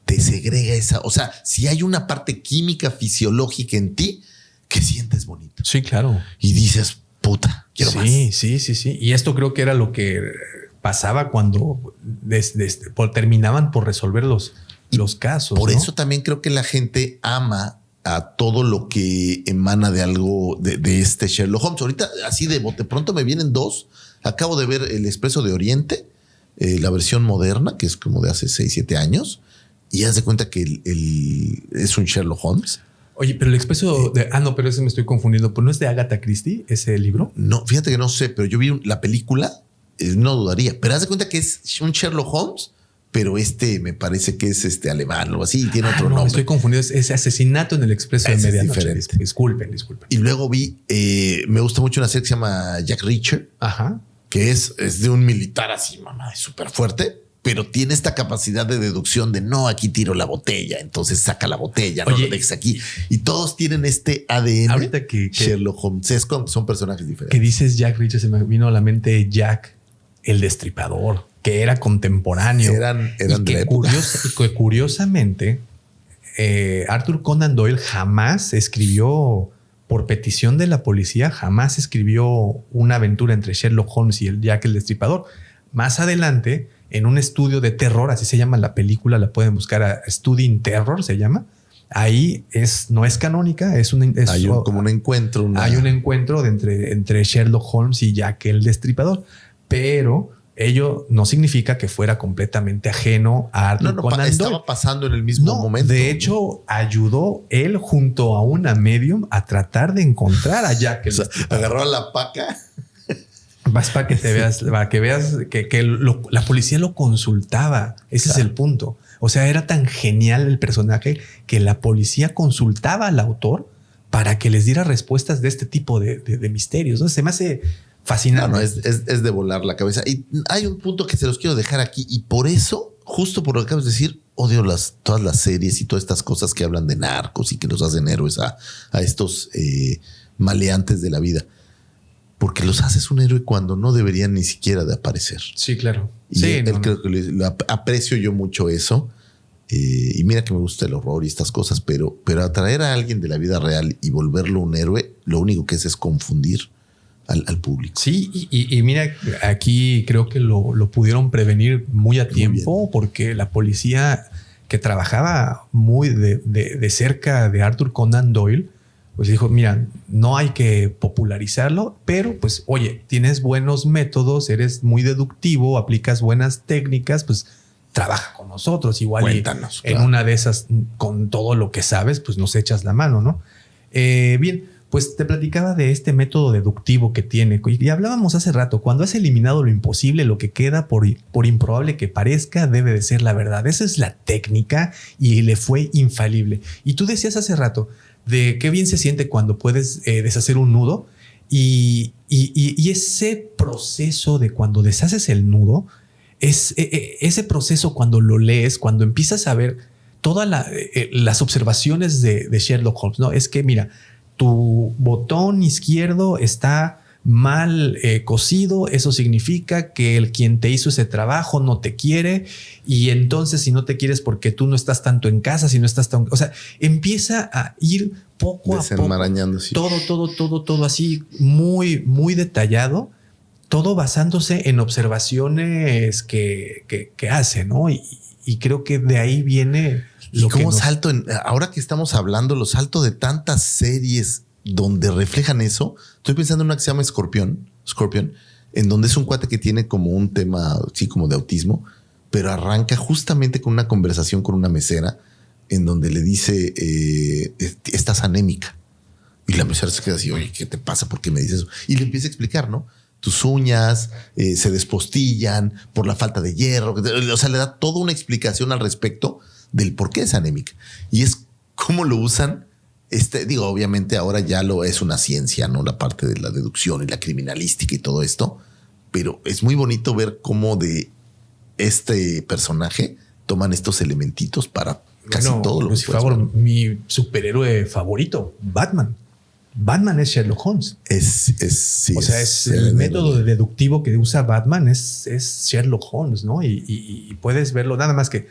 te segrega esa. O sea, si hay una parte química, fisiológica en ti que sientes bonito. Sí, claro. Y dices, puta, quiero más. Sí. Y esto creo que era lo que pasaba cuando terminaban por resolver los casos. Por ¿no? eso también creo que la gente ama a todo lo que emana de algo de este Sherlock Holmes. Ahorita, así de bote pronto me vienen dos. Acabo de ver El Expreso de Oriente, la versión moderna, que es como de hace 6-7 años, y haz de cuenta que es un Sherlock Holmes. Oye, pero El Expreso de... no, pero ese me estoy confundiendo. ¿Pero no es de Agatha Christie ese libro? No, fíjate que no sé, pero yo vi la película, no dudaría. Pero haz de cuenta que es un Sherlock Holmes, pero me parece que es alemán o algo así, y tiene otro nombre. Estoy confundido. Es Asesinato en el Expreso de Medianoche. Disculpen. Y luego vi, me gusta mucho una serie que se llama Jack Reacher. Ajá. Que es de un militar así, mamá, súper fuerte, pero tiene esta capacidad de deducción de no, aquí tiro la botella, entonces saca la botella, no lo dejes aquí. Y todos tienen este ADN. Ahorita que Sherlock Holmes, son personajes diferentes. Que dices Jack Reacher, se me vino a la mente Jack el Destripador, que era contemporáneo. Eran que curiosamente, Arthur Conan Doyle jamás escribió, por petición de la policía, jamás escribió una aventura entre Sherlock Holmes y el Jack el Destripador. Más adelante, en un estudio de terror, así se llama la película, la pueden buscar, Studying Terror se llama. Ahí no es canónica, hay un encuentro. Hay un encuentro entre Sherlock Holmes y Jack el Destripador, pero ello no significa que fuera completamente ajeno a Arthur Conan Doyle. Estaba pasando en el mismo momento. De hecho, ayudó él junto a una medium a tratar de encontrar a Jack. Agarró la paca. Vas para que te veas, para que veas que la policía lo consultaba. Ese es el punto. O sea, era tan genial el personaje que la policía consultaba al autor para que les diera respuestas de este tipo de misterios, ¿no? Se me hace fascinante. No, es de volar la cabeza. Y hay un punto que se los quiero dejar aquí. Y por eso, justo por lo que acabas de decir, odio todas las series y todas estas cosas que hablan de narcos y que los hacen héroes a estos maleantes de la vida. Porque los haces un héroe cuando no deberían ni siquiera de aparecer. Sí, claro. Y creo que aprecio yo mucho eso. Y mira que me gusta el horror y estas cosas, pero atraer a alguien de la vida real y volverlo un héroe, lo único que es confundir al público. Sí, y mira, aquí creo que lo pudieron prevenir muy a tiempo, porque la policía que trabajaba muy de cerca de Arthur Conan Doyle, pues dijo, mira, no hay que popularizarlo, pero pues, oye, tienes buenos métodos, eres muy deductivo, aplicas buenas técnicas, pues trabaja con nosotros. Igual cuéntanos, en una de esas, con todo lo que sabes, pues nos echas la mano, ¿no? Bien, pues te platicaba de este método deductivo que tiene. Y hablábamos hace rato, cuando has eliminado lo imposible, lo que queda, por improbable que parezca, debe de ser la verdad. Esa es la técnica y le fue infalible. Y tú decías hace rato de qué bien se siente cuando puedes deshacer un nudo. Y ese proceso de cuando deshaces el nudo, ese proceso cuando lo lees, cuando empiezas a ver todas las observaciones de Sherlock Holmes, ¿no? Es que mira, tu botón izquierdo está mal cosido, eso significa que quien te hizo ese trabajo no te quiere, y entonces si no te quieres porque tú no estás tanto en casa, si no estás tan... O sea, empieza a ir poco a poco, todo así muy, muy detallado, todo basándose en observaciones que hace, ¿no? Y creo que de ahí viene lo que ahora que estamos hablando, lo salto de tantas series donde reflejan eso. Estoy pensando en una que se llama Scorpion, en donde es un cuate que tiene como un tema así como de autismo, pero arranca justamente con una conversación con una mesera en donde le dice, estás anémica. Y la mesera se queda así, oye, ¿qué te pasa? ¿Por qué me dices eso? Y le empieza a explicar, ¿no? Tus uñas se despostillan por la falta de hierro. O sea, le da toda una explicación al respecto del por qué es anémica. Y es cómo lo usan. Digo, obviamente ahora ya lo es una ciencia, ¿no? La parte de la deducción y la criminalística y todo esto. Pero es muy bonito ver cómo de este personaje toman estos elementitos para casi todo lo que por favor, mi superhéroe favorito, Batman. Batman es Sherlock Holmes. Sí, o sea, es el método deductivo que usa Batman es Sherlock Holmes, ¿no? Y puedes verlo, nada más que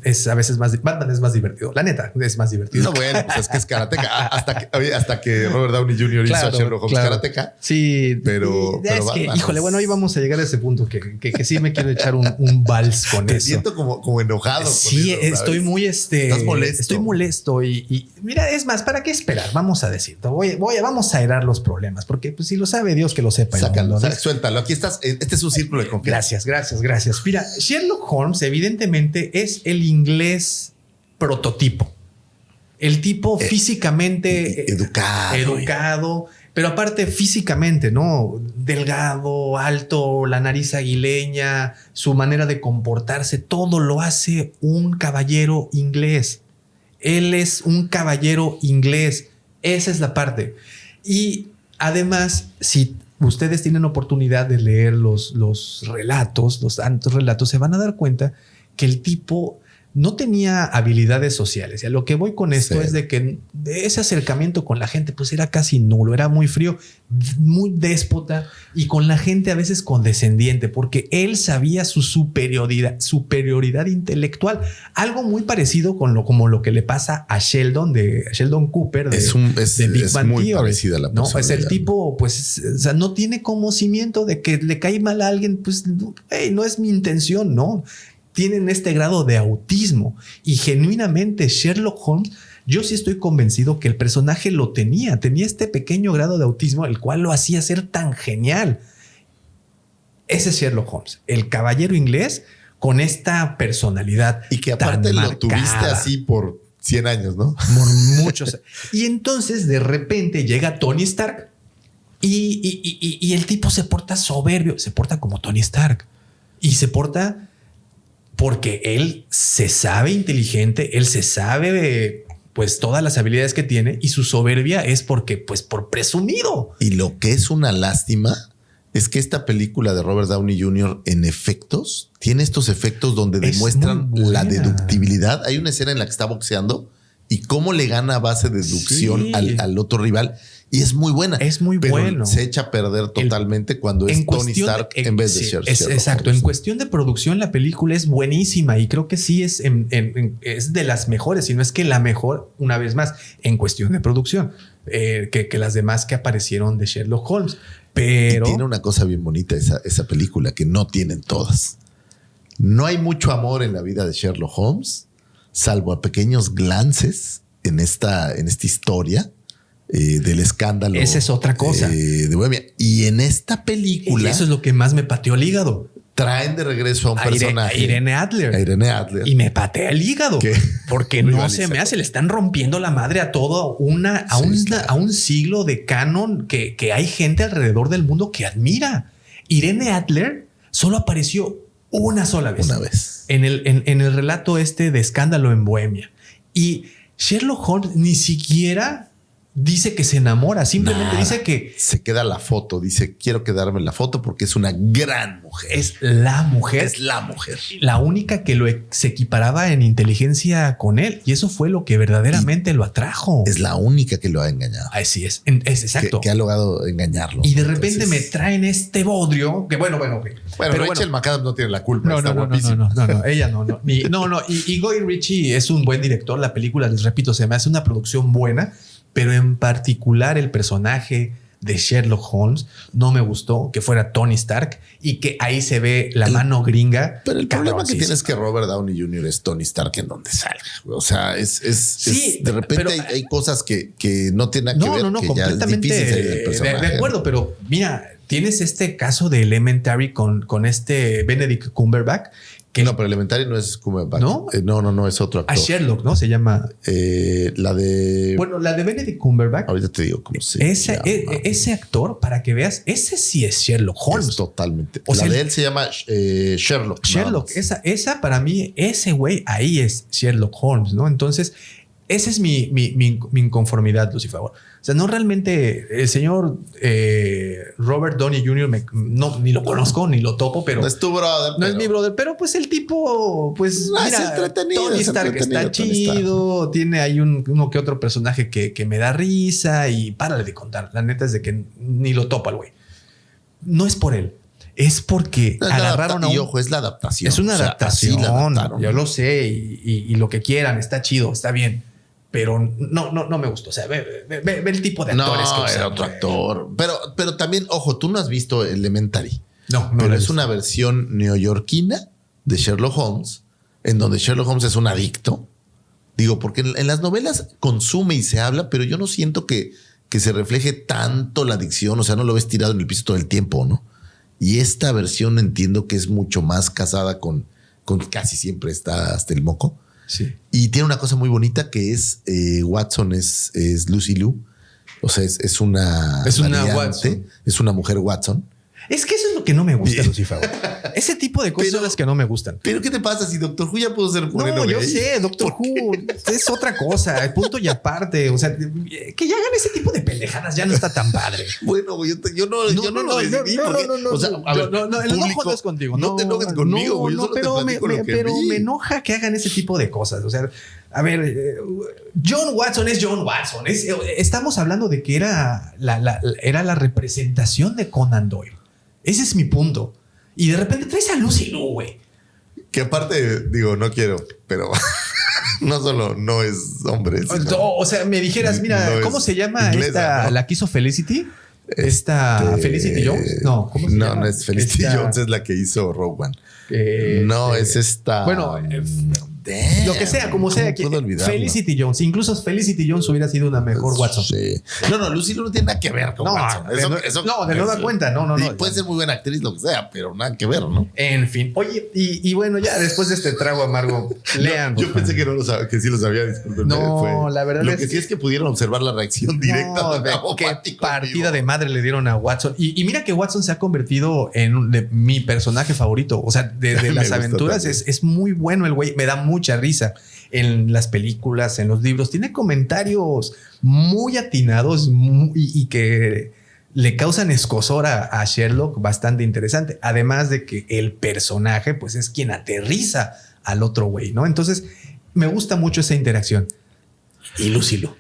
es a veces más... Batman es más divertido. La neta, es más divertido. No, bueno, pues es que es karateca. Hasta que Robert Downey Jr. hizo a Sherlock Holmes karateca. Sí. Pero que, híjole, bueno, hoy vamos a llegar a ese punto que sí me quiero echar un vals con eso. Te siento como enojado. Sí, con eso, estoy muy... Estás molesto. Estoy molesto y mira, es más, ¿para qué esperar? Vamos a decirlo. Vamos a aerar los problemas, porque pues, si lo sabe Dios que lo sepa. Sácalo, suéltalo. Aquí estás. Este es un círculo de confianza. Gracias. Mira, Sherlock Holmes evidentemente es el inglés prototipo. El tipo físicamente educado, pero aparte físicamente, ¿no? Delgado, alto, la nariz aguileña, su manera de comportarse, todo lo hace un caballero inglés. Él es un caballero inglés. Esa es la parte. Y además, si ustedes tienen oportunidad de leer los relatos, los tantos relatos, se van a dar cuenta que el tipo no tenía habilidades sociales. Y a lo que voy con esto es de que ese acercamiento con la gente pues era casi nulo, era muy frío, muy déspota y con la gente a veces condescendiente, porque él sabía su superioridad intelectual. Algo muy parecido como lo que le pasa a Sheldon Cooper de Big Bang muy Theory, parecida a la ¿no? Es el tipo, pues, o sea, no tiene conocimiento de que le cae mal a alguien, pues, hey, no es mi intención, ¿no? Tienen este grado de autismo y genuinamente Sherlock Holmes, yo sí estoy convencido que el personaje lo tenía este pequeño grado de autismo, el cual lo hacía ser tan genial. Ese es Sherlock Holmes, el caballero inglés con esta personalidad. Y que aparte lo tuviste así por 100 años, ¿no? Por muchos. Y entonces de repente llega Tony Stark y el tipo se porta soberbio, se porta como Tony Stark y se porta... porque él se sabe inteligente, él se sabe pues todas las habilidades que tiene y su soberbia es porque pues por presumido. Y lo que es una lástima es que esta película de Robert Downey Jr. en efectos tiene estos efectos donde demuestran la deductibilidad. Hay una escena en la que está boxeando y cómo le gana a base de deducción al otro rival. Y es muy buena. Es muy bueno. Se echa a perder totalmente cuando es Tony Stark en vez de Sherlock Holmes. Exacto. En cuestión de producción, la película es buenísima y creo que sí es de las mejores, si no es que la mejor, una vez más, en cuestión de producción, que las demás que aparecieron de Sherlock Holmes. Pero y tiene una cosa bien bonita esa película que no tienen todas. No hay mucho amor en la vida de Sherlock Holmes, salvo a pequeños glances en esta historia. Del escándalo. Esa es otra cosa. De Bohemia. Y en esta película... Y eso es lo que más me pateó el hígado. traen de regreso a un personaje. A Irene Adler. Y me patea el hígado. ¿Qué? Porque no se me hace. Le están rompiendo la madre a todo a un siglo de canon que hay gente alrededor del mundo que admira. Irene Adler solo apareció una sola vez. Una vez. En el relato de Escándalo en Bohemia. Y Sherlock Holmes ni siquiera dice que se enamora, simplemente dice que se queda la foto. Dice, quiero quedarme en la foto porque es una gran mujer. Es la mujer. Es la mujer. La única que se equiparaba en inteligencia con él. Y eso fue lo que verdaderamente lo atrajo. Es la única que lo ha engañado. Así es exacto. Que ha logrado engañarlo. Y de repente me traen este bodrio que bueno, pero Rachel McAdams no tiene la culpa. No, ella no. Y Guy Ritchie es un buen director. La película, les repito, se me hace una producción buena. Pero en particular el personaje de Sherlock Holmes no me gustó que fuera Tony Stark y que ahí se ve la mano gringa. Pero el problema que tiene es que Robert Downey Jr. es Tony Stark en donde salga. O sea, de repente hay cosas que no tienen nada que ver. No, completamente de acuerdo. Pero mira, tienes este caso de Elementary con Benedict Cumberbatch. Pero Elementary no es Cumberbatch. ¿No? No, es otro actor. A Sherlock, ¿no? Se llama... la de Benedict Cumberbatch. Ahorita te digo cómo se llama. Ese actor, para que veas, ese sí es Sherlock Holmes. Es totalmente. La de él se llama Sherlock. Sherlock. Esa para mí, ese güey ahí es Sherlock Holmes, ¿no? Entonces, esa es mi inconformidad, Lucifer. O sea, no realmente el señor Robert Downey Jr. ni lo conozco ni lo topo, pero no es tu brother. No es mi brother, pero pues el tipo, pues mira, es entretenido. Tony Stark está chido, tiene ahí uno que otro personaje que me da risa y párale de contar. La neta es de que ni lo topa el güey. No es por él. Es porque agarraron y ojo, es la adaptación. Es una adaptación. Yo lo sé y lo que quieran, está chido, está bien. Pero no me gustó. O sea, ve el tipo de actores que usan. Era otro actor. Pero también, ojo, tú no has visto Elementary. No. Pero es una versión neoyorquina de Sherlock Holmes, en donde Sherlock Holmes es un adicto. Digo, porque en las novelas consume y se habla, pero yo no siento que se refleje tanto la adicción. O sea, no lo ves tirado en el piso todo el tiempo, ¿no? Y esta versión entiendo que es mucho más casada con casi siempre está hasta el moco. Sí. Y tiene una cosa muy bonita que es Watson es Lucy Liu. O sea, es una Watson. Es una mujer Watson. Es que eso es lo que no me gusta, Lucifer. Ese tipo de cosas son las que no me gustan. Pero ¿qué te pasa si Doctor Who ya pudo ser moreno? No, yo sé, Doctor Who es otra cosa, el punto y aparte. O sea, que ya hagan ese tipo de pendejadas ya no está tan padre. Bueno, yo no lo decidí. O sea, a ver, el enojo no es contigo. No te enojes conmigo, güey. Pero me enoja que hagan ese tipo de cosas. O sea, a ver, John Watson es John Watson. Estamos hablando de que era la representación de Conan Doyle. Ese es mi punto. Y de repente traes a Lucy Liu, güey. Que aparte, digo, no quiero, pero no solo no es hombre. O sea, me dijeras, mira, ¿cómo se llama inglesa, la que hizo Felicity? Felicity Jones. No, ¿cómo se llama? No es Felicity Jones, es la que hizo Rogue One. Es esta. Bueno, lo que sea, como sea. Felicity Jones. Incluso Felicity Jones hubiera sido una mejor Watson. Sí. No, Lucy no tiene nada que ver con Watson. De nueva cuenta. No. Puede ser muy buena actriz, lo que sea, pero nada que ver, ¿no? En fin. Oye, y bueno, ya después de este trago amargo, lean. Yo pensé que que sí lo sabía, disculpen. La verdad lo que sí es que pudieron observar la reacción directa de qué partida de madre le dieron a Watson. Y mira que Watson se ha convertido en mi personaje favorito. O sea, de las aventuras es muy bueno el güey. Me da mucha risa en las películas, en los libros. Tiene comentarios muy atinados y que le causan escozor a Sherlock bastante interesante. Además de que el personaje pues es quien aterriza al otro güey, ¿no? Entonces me gusta mucho esa interacción. Y Lucy Liu.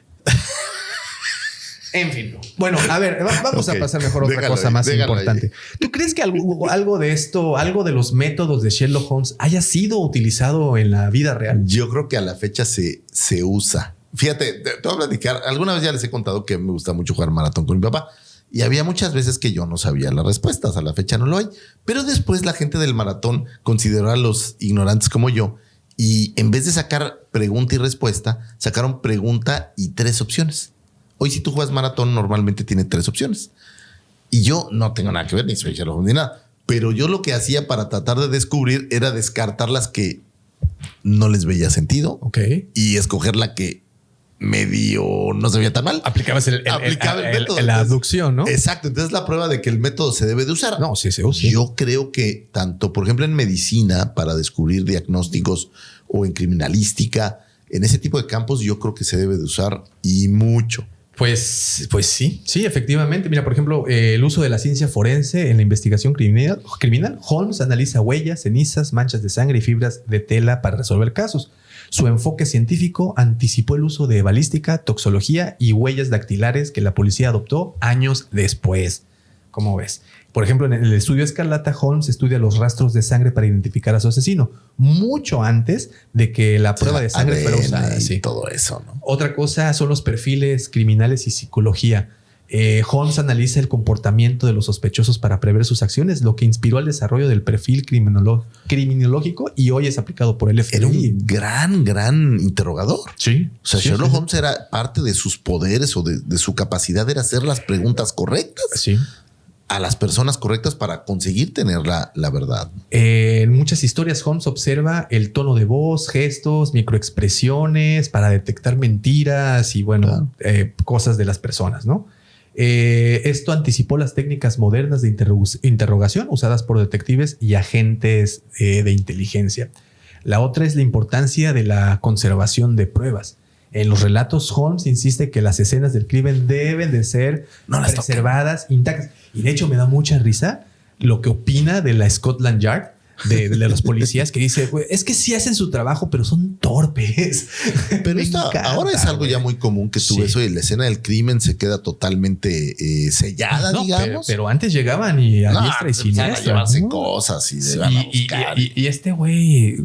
En fin. Bueno, a ver, vamos a pasar mejor a otra cosa más importante. Ahí. ¿Tú crees que algo de esto, algo de los métodos de Sherlock Holmes haya sido utilizado en la vida real? Yo creo que a la fecha se usa. Fíjate, te voy a platicar. Alguna vez ya les he contado que me gusta mucho jugar maratón con mi papá. Y había muchas veces que yo no sabía las respuestas. A la fecha no lo hay. Pero después la gente del maratón consideró a los ignorantes como yo. Y en vez de sacar pregunta y respuesta, sacaron pregunta y 3 opciones. Hoy, si tú juegas maratón, normalmente tiene 3 opciones. Y yo no tengo nada que ver, ni soy Sherlock Holmes ni nada. Pero yo lo que hacía para tratar de descubrir era descartar las que no les veía sentido. Ok. Y escoger la que medio no se veía tan mal. Aplicabas el método. La aducción, ¿no? Exacto. Entonces la prueba de que el método se debe de usar. No, sí se usa. Yo creo que tanto, por ejemplo, en medicina, para descubrir diagnósticos o en criminalística, en ese tipo de campos, yo creo que se debe de usar y mucho. Pues sí, efectivamente. Mira, por ejemplo, el uso de la ciencia forense en la investigación criminal. Holmes analiza huellas, cenizas, manchas de sangre y fibras de tela para resolver casos. Su enfoque científico anticipó el uso de balística, toxología y huellas dactilares que la policía adoptó años después. ¿Cómo ves? Por ejemplo, en el estudio Escarlata, Holmes estudia los rastros de sangre para identificar a su asesino, mucho antes de que la prueba de sangre fuera usada. Sí. Todo eso, ¿no? Otra cosa son los perfiles criminales y psicología. Holmes analiza el comportamiento de los sospechosos para prever sus acciones, lo que inspiró al desarrollo del perfil criminológico y hoy es aplicado por el FBI. Era un gran interrogador. Sí. O sea, Sherlock Holmes era parte de sus poderes o de su capacidad era hacer las preguntas correctas. Sí. A las personas correctas para conseguir tener la verdad. En muchas historias, Holmes observa el tono de voz, gestos, microexpresiones para detectar mentiras y, cosas de las personas, ¿no? Esto anticipó las técnicas modernas de interrogación usadas por detectives y agentes de inteligencia. La otra es la importancia de la conservación de pruebas. En los relatos, Holmes insiste que las escenas del crimen deben de ser preservadas, intactas. Y de hecho me da mucha risa lo que opina de la Scotland Yard, de los policías, que dice, es que sí hacen su trabajo, pero son torpes. Pero ahora es algo ya muy común que tú ves, oye, la escena del crimen se queda totalmente sellada, digamos. Pero antes llegaban y a diestra y siniestra. Llevarse cosas y se van a buscar. Y este güey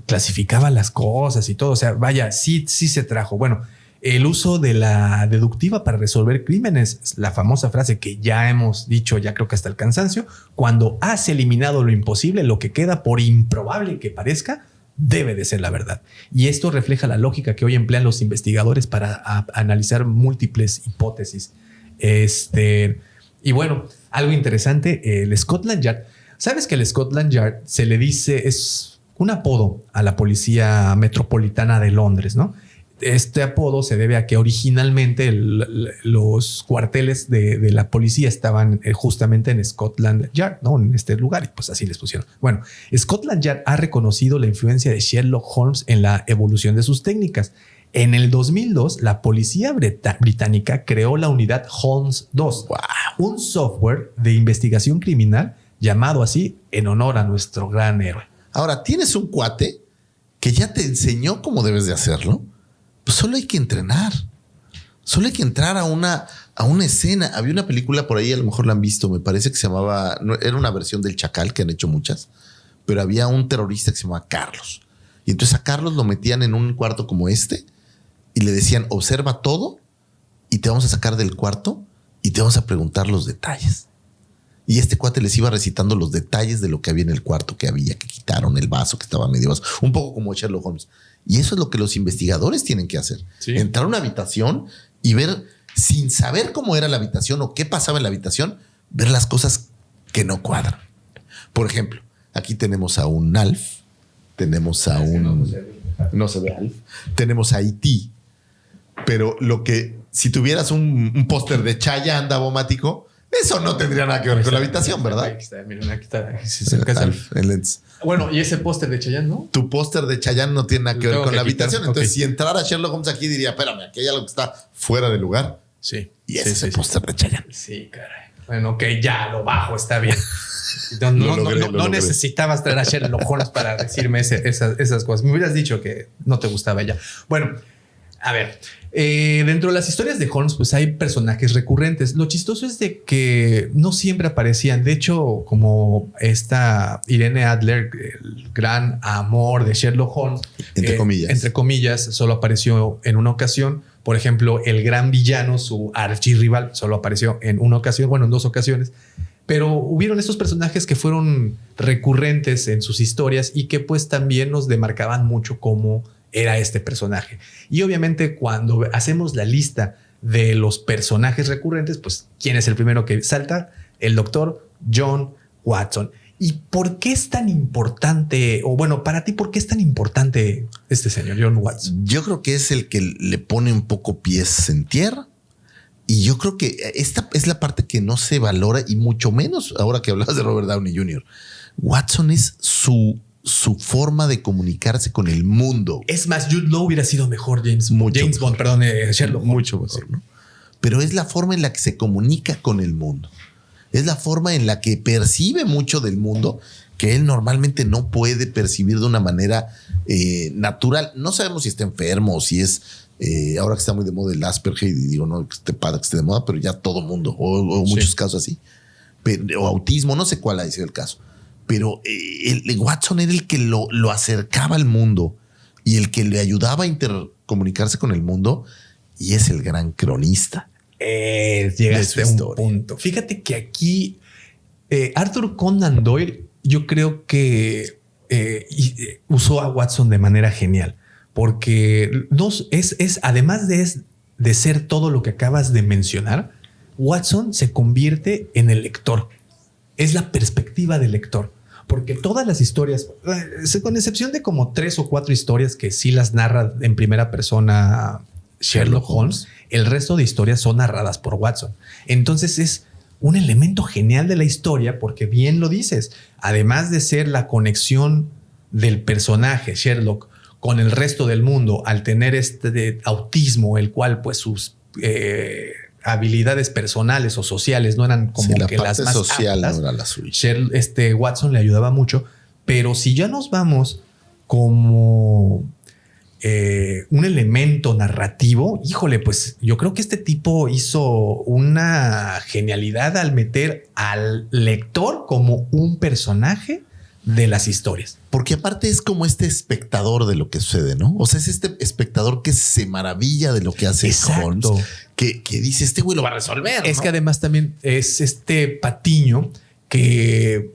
clasificaba las cosas y todo. O sea, vaya, sí se trajo. Bueno, el uso de la deductiva para resolver crímenes, la famosa frase que ya hemos dicho, ya creo que hasta el cansancio, cuando has eliminado lo imposible, lo que queda, por improbable que parezca, debe de ser la verdad. Y esto refleja la lógica que hoy emplean los investigadores para analizar múltiples hipótesis. Y bueno, algo interesante, el Scotland Yard. ¿Sabes que el Scotland Yard se le dice, es un apodo a la policía metropolitana de Londres, ¿no? Este apodo se debe a que originalmente los cuarteles de la policía estaban justamente en Scotland Yard, ¿no? En este lugar, y pues así les pusieron. Bueno, Scotland Yard ha reconocido la influencia de Sherlock Holmes en la evolución de sus técnicas. En el 2002, la policía británica creó la unidad Holmes 2, un software de investigación criminal llamado así en honor a nuestro gran héroe. Ahora, tienes un cuate que ya te enseñó cómo debes de hacerlo. Pues solo hay que entrenar. Solo hay que entrar a una escena. Había una película por ahí, a lo mejor la han visto, me parece que se llamaba, era una versión del Chacal, que han hecho muchas, pero había un terrorista que se llamaba Carlos. Y entonces a Carlos lo metían en un cuarto como este y le decían, observa todo y te vamos a sacar del cuarto y te vamos a preguntar los detalles. Y este cuate les iba recitando los detalles de lo que había en el cuarto, que había, que quitaron el vaso, que estaba medio vaso, un poco como Sherlock Holmes. Y eso es lo que los investigadores tienen que hacer. Sí. Entrar a una habitación y ver, sin saber cómo era la habitación o qué pasaba en la habitación, ver las cosas que no cuadran. Por ejemplo, aquí tenemos a un Alf, tenemos a un... No se ve Alf. Tenemos a E.T. Pero lo que, si tuvieras un póster de Chayanne Davomático, eso no tendría nada que ver con la habitación, ¿verdad? Aquí está, miren, aquí está. Bueno, y ese póster de Chayanne, ¿no? Tu póster de Chayanne no tiene nada que ver con la habitación. Entonces, si entrara Sherlock Holmes aquí, diría, espérame, aquí hay algo que está fuera de lugar. Sí. Y ese es el póster de Chayanne. Sí, caray. Bueno, ok, ya lo bajo, está bien. No necesitabas traer a Sherlock Holmes para decirme esas cosas. Me hubieras dicho que no te gustaba ella. Bueno, a ver, dentro de las historias de Holmes, pues hay personajes recurrentes. Lo chistoso es de que no siempre aparecían. De hecho, como esta Irene Adler, el gran amor de Sherlock Holmes, entre comillas, solo apareció en una ocasión. Por ejemplo, el gran villano, su archirrival, solo apareció en una ocasión, bueno, en dos ocasiones. Pero hubieron estos personajes que fueron recurrentes en sus historias y que pues también nos demarcaban mucho cómo era este personaje. Y obviamente cuando hacemos la lista de los personajes recurrentes, pues ¿quién es el primero que salta? El doctor John Watson. ¿Y por qué es tan importante? O bueno, para ti, ¿por qué es tan importante este señor John Watson? Yo creo que es el que le pone un poco pies en tierra. Y yo creo que esta es la parte que no se valora, y mucho menos ahora que hablabas de Robert Downey Jr. Watson es su forma de comunicarse con el mundo. Es más, Jude Law hubiera sido mejor Sherlock Holmes. Mucho mejor, ¿no? Pero es la forma en la que se comunica con el mundo. Es la forma en la que percibe mucho del mundo que él normalmente no puede percibir de una manera natural. No sabemos si está enfermo o si es, ahora que está muy de moda el Asperger, y digo, no que esté padre que esté de moda, pero ya todo mundo, o muchos casos así, o autismo, no sé cuál ha sido el caso. Pero el Watson era el que lo acercaba al mundo y el que le ayudaba a intercomunicarse con el mundo, y es el gran cronista. Llegaste a un punto. Fíjate que aquí Arthur Conan Doyle, yo creo que usó a Watson de manera genial, porque además de ser todo lo que acabas de mencionar, Watson se convierte en el lector. Es la perspectiva del lector, porque todas las historias, con excepción de como 3 o 4 historias que sí las narra en primera persona Sherlock Holmes, el resto de historias son narradas por Watson. Entonces es un elemento genial de la historia, porque bien lo dices, además de ser la conexión del personaje Sherlock con el resto del mundo, al tener este autismo, el cual pues sus habilidades personales o sociales no eran como que las más social aptas, no era la suya. Watson le ayudaba mucho. Pero si ya nos vamos como un elemento narrativo, híjole, pues yo creo que este tipo hizo una genialidad al meter al lector como un personaje de las historias. Porque aparte es como este espectador de lo que sucede, ¿no? O sea, es este espectador que se maravilla de lo que hace Holmes, que dice, este güey lo va a resolver. Es que además también es este Patiño que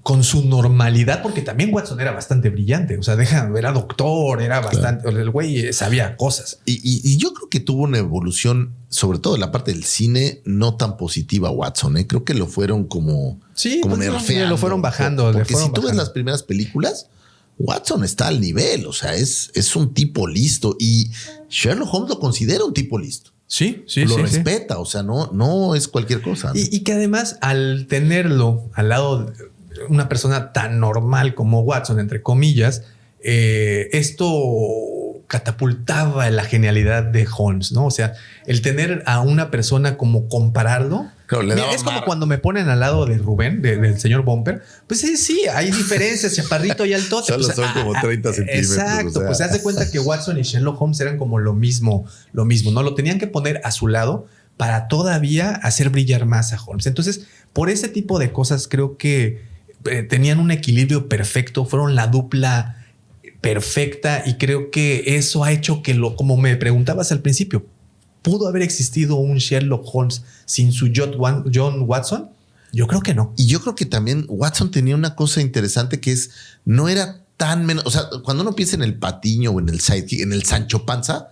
con su normalidad, porque también Watson era bastante brillante, o sea, era doctor, era bastante, el güey sabía cosas. Y yo creo que tuvo una evolución, sobre todo en la parte del cine, no tan positiva Watson, ¿eh? Creo que lo fueron como nerfeando. Lo fueron bajando. Porque si tú ves las primeras películas, Watson está al nivel, o sea, es un tipo listo, y Sherlock Holmes lo considera un tipo listo. Sí. Lo respeta, o sea, no es cualquier cosa, ¿no? Y que además, al tenerlo al lado de una persona tan normal como Watson, entre comillas, esto catapultaba la genialidad de Holmes, ¿no? O sea, el tener a una persona como compararlo. Claro, es como cuando me ponen al lado de Rubén, del señor Bumper. Pues sí, hay diferencias, chaparrito y altote. Solo pues, son como 30 centímetros. Exacto, o sea. Pues se hace cuenta que Watson y Sherlock Holmes eran como lo mismo, ¿no? Lo tenían que poner a su lado para todavía hacer brillar más a Holmes. Entonces, por ese tipo de cosas creo que tenían un equilibrio perfecto, fueron la dupla perfecta, y creo que eso ha hecho que, como me preguntabas al principio, ¿pudo haber existido un Sherlock Holmes sin su John Watson? Yo creo que no. Y yo creo que también Watson tenía una cosa interesante, que no era tan menos, o sea, cuando uno piensa en el Patiño o en el Sidekick, en el Sancho Panza,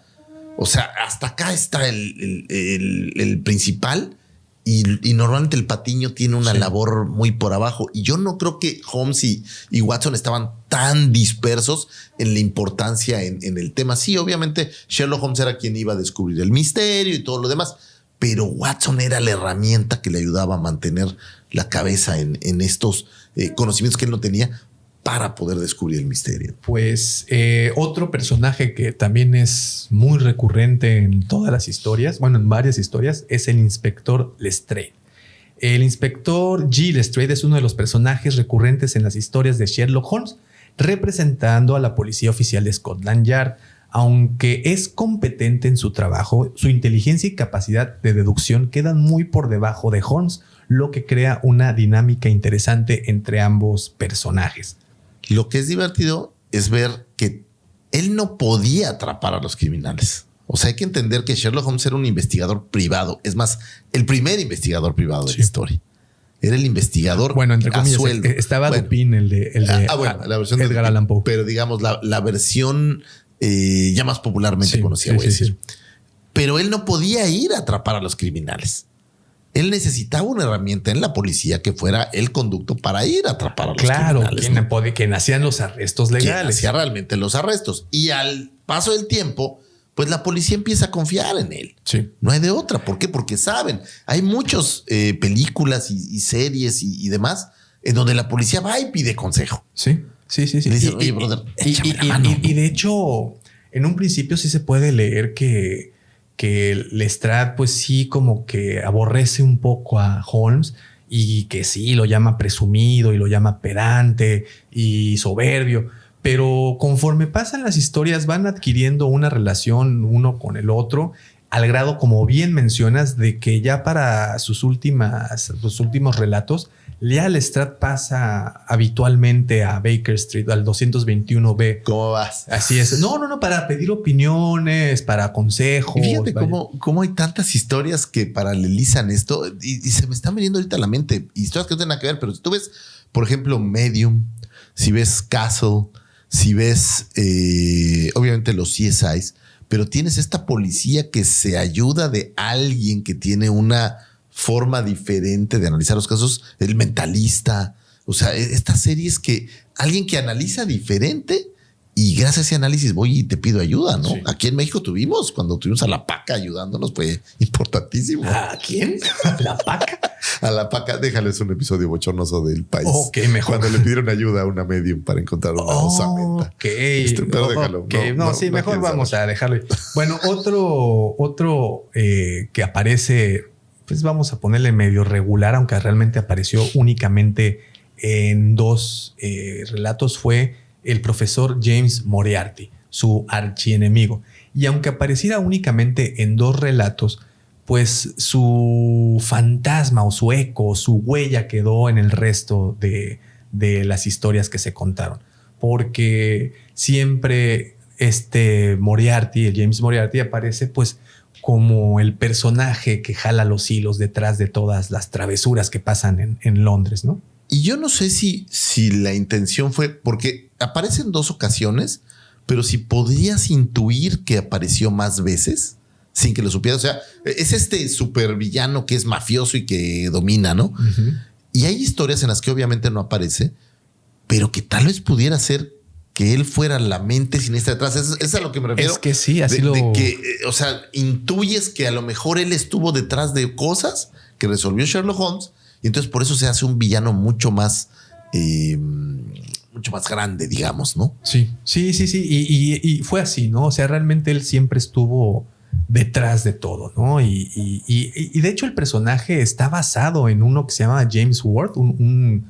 o sea, hasta acá está el principal. Y normalmente el Patiño tiene una labor muy por abajo. Y yo no creo que Holmes y Watson estaban tan dispersos en la importancia en el tema. Sí, obviamente Sherlock Holmes era quien iba a descubrir el misterio y todo lo demás, pero Watson era la herramienta que le ayudaba a mantener la cabeza en estos conocimientos que él no tenía para poder descubrir el misterio. Pues otro personaje que también es muy recurrente en todas las historias, bueno, en varias historias, es el inspector Lestrade. El inspector G. Lestrade es uno de los personajes recurrentes en las historias de Sherlock Holmes, representando a la policía oficial de Scotland Yard. Aunque es competente en su trabajo, su inteligencia y capacidad de deducción quedan muy por debajo de Holmes, lo que crea una dinámica interesante entre ambos personajes. Lo que es divertido es ver que él no podía atrapar a los criminales. O sea, hay que entender que Sherlock Holmes era un investigador privado. Es más, el primer investigador privado de la historia. Era el investigador. Bueno, entre comillas, estaba Dupin, el de la versión Edgar Allan Poe. Pero digamos, la versión ya más popularmente conocida, voy a decir. Pero él no podía ir a atrapar a los criminales. él necesitaba una herramienta en la policía que fuera el conducto para ir a atrapar a los criminales. Quien hacían los arrestos legales. Quien hacía realmente los arrestos. Y al paso del tiempo, pues la policía empieza a confiar en él. Sí. No hay de otra. ¿Por qué? Porque saben. Hay muchas películas y series y demás en donde la policía va y pide consejo. Sí. Y le dice, oye, brother, échame la mano. Y de hecho, en un principio sí se puede leer que Lestrade pues sí como que aborrece un poco a Holmes y que sí lo llama presumido y lo llama pedante y soberbio, pero conforme pasan las historias van adquiriendo una relación uno con el otro al grado, como bien mencionas, de que ya para sus últimos relatos ya Lestrade pasa habitualmente a Baker Street, al 221B. ¿Cómo vas? Así es. No, para pedir opiniones, para consejos. Y fíjate cómo hay tantas historias que paralelizan esto y se me están viniendo ahorita a la mente. Historias que no tienen nada que ver, pero si tú ves, por ejemplo, Medium, si ves Castle, si ves, obviamente, los CSIs, pero tienes esta policía que se ayuda de alguien que tiene una forma diferente de analizar los casos, el Mentalista. O sea, estas series que alguien que analiza diferente y gracias a ese análisis voy y te pido ayuda, ¿no? Sí. Aquí en México cuando tuvimos a La Paca ayudándonos, fue importantísimo. ¿A quién? ¿La Paca? A La Paca, déjales un episodio bochornoso del país. Ok, mejor. Cuando le pidieron ayuda a una medium para encontrar una osamenta. Ok. Pero déjalo. Okay. Sí, mejor vamos a dejarlo. Bueno, otro que aparece, pues vamos a ponerle medio regular, aunque realmente apareció únicamente en 2 relatos, fue el profesor James Moriarty, su archienemigo. Y aunque apareciera únicamente en 2 relatos, pues su fantasma o su eco o su huella quedó en el resto de las historias que se contaron. Porque siempre Moriarty, el James Moriarty, aparece pues como el personaje que jala los hilos detrás de todas las travesuras que pasan en Londres, ¿no? Y yo no sé si la intención fue, porque aparece en 2 ocasiones, pero si podrías intuir que apareció más veces sin que lo supieras. O sea, es supervillano que es mafioso y que domina, ¿no? Uh-huh. Y hay historias en las que obviamente no aparece, pero que tal vez pudiera ser que él fuera la mente siniestra detrás. Es a lo que me refiero. Es que sí, así o sea, intuyes que a lo mejor él estuvo detrás de cosas que resolvió Sherlock Holmes y entonces por eso se hace un villano mucho más grande, digamos, ¿no? Sí. Y fue así, ¿no? O sea, realmente él siempre estuvo detrás de todo, ¿no? Y de hecho el personaje está basado en uno que se llama James Ward, un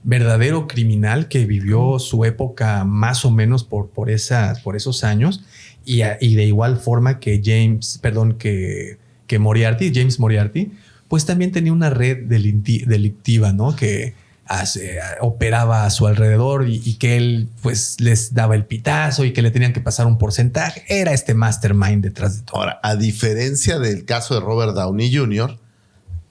verdadero criminal que vivió su época más o menos por esos años y de igual forma que James Moriarty, pues también tenía una red delictiva, ¿no? Que operaba a su alrededor y que él pues les daba el pitazo y que le tenían que pasar un porcentaje. Era este mastermind detrás de todo. Ahora, a diferencia del caso de Robert Downey Jr.,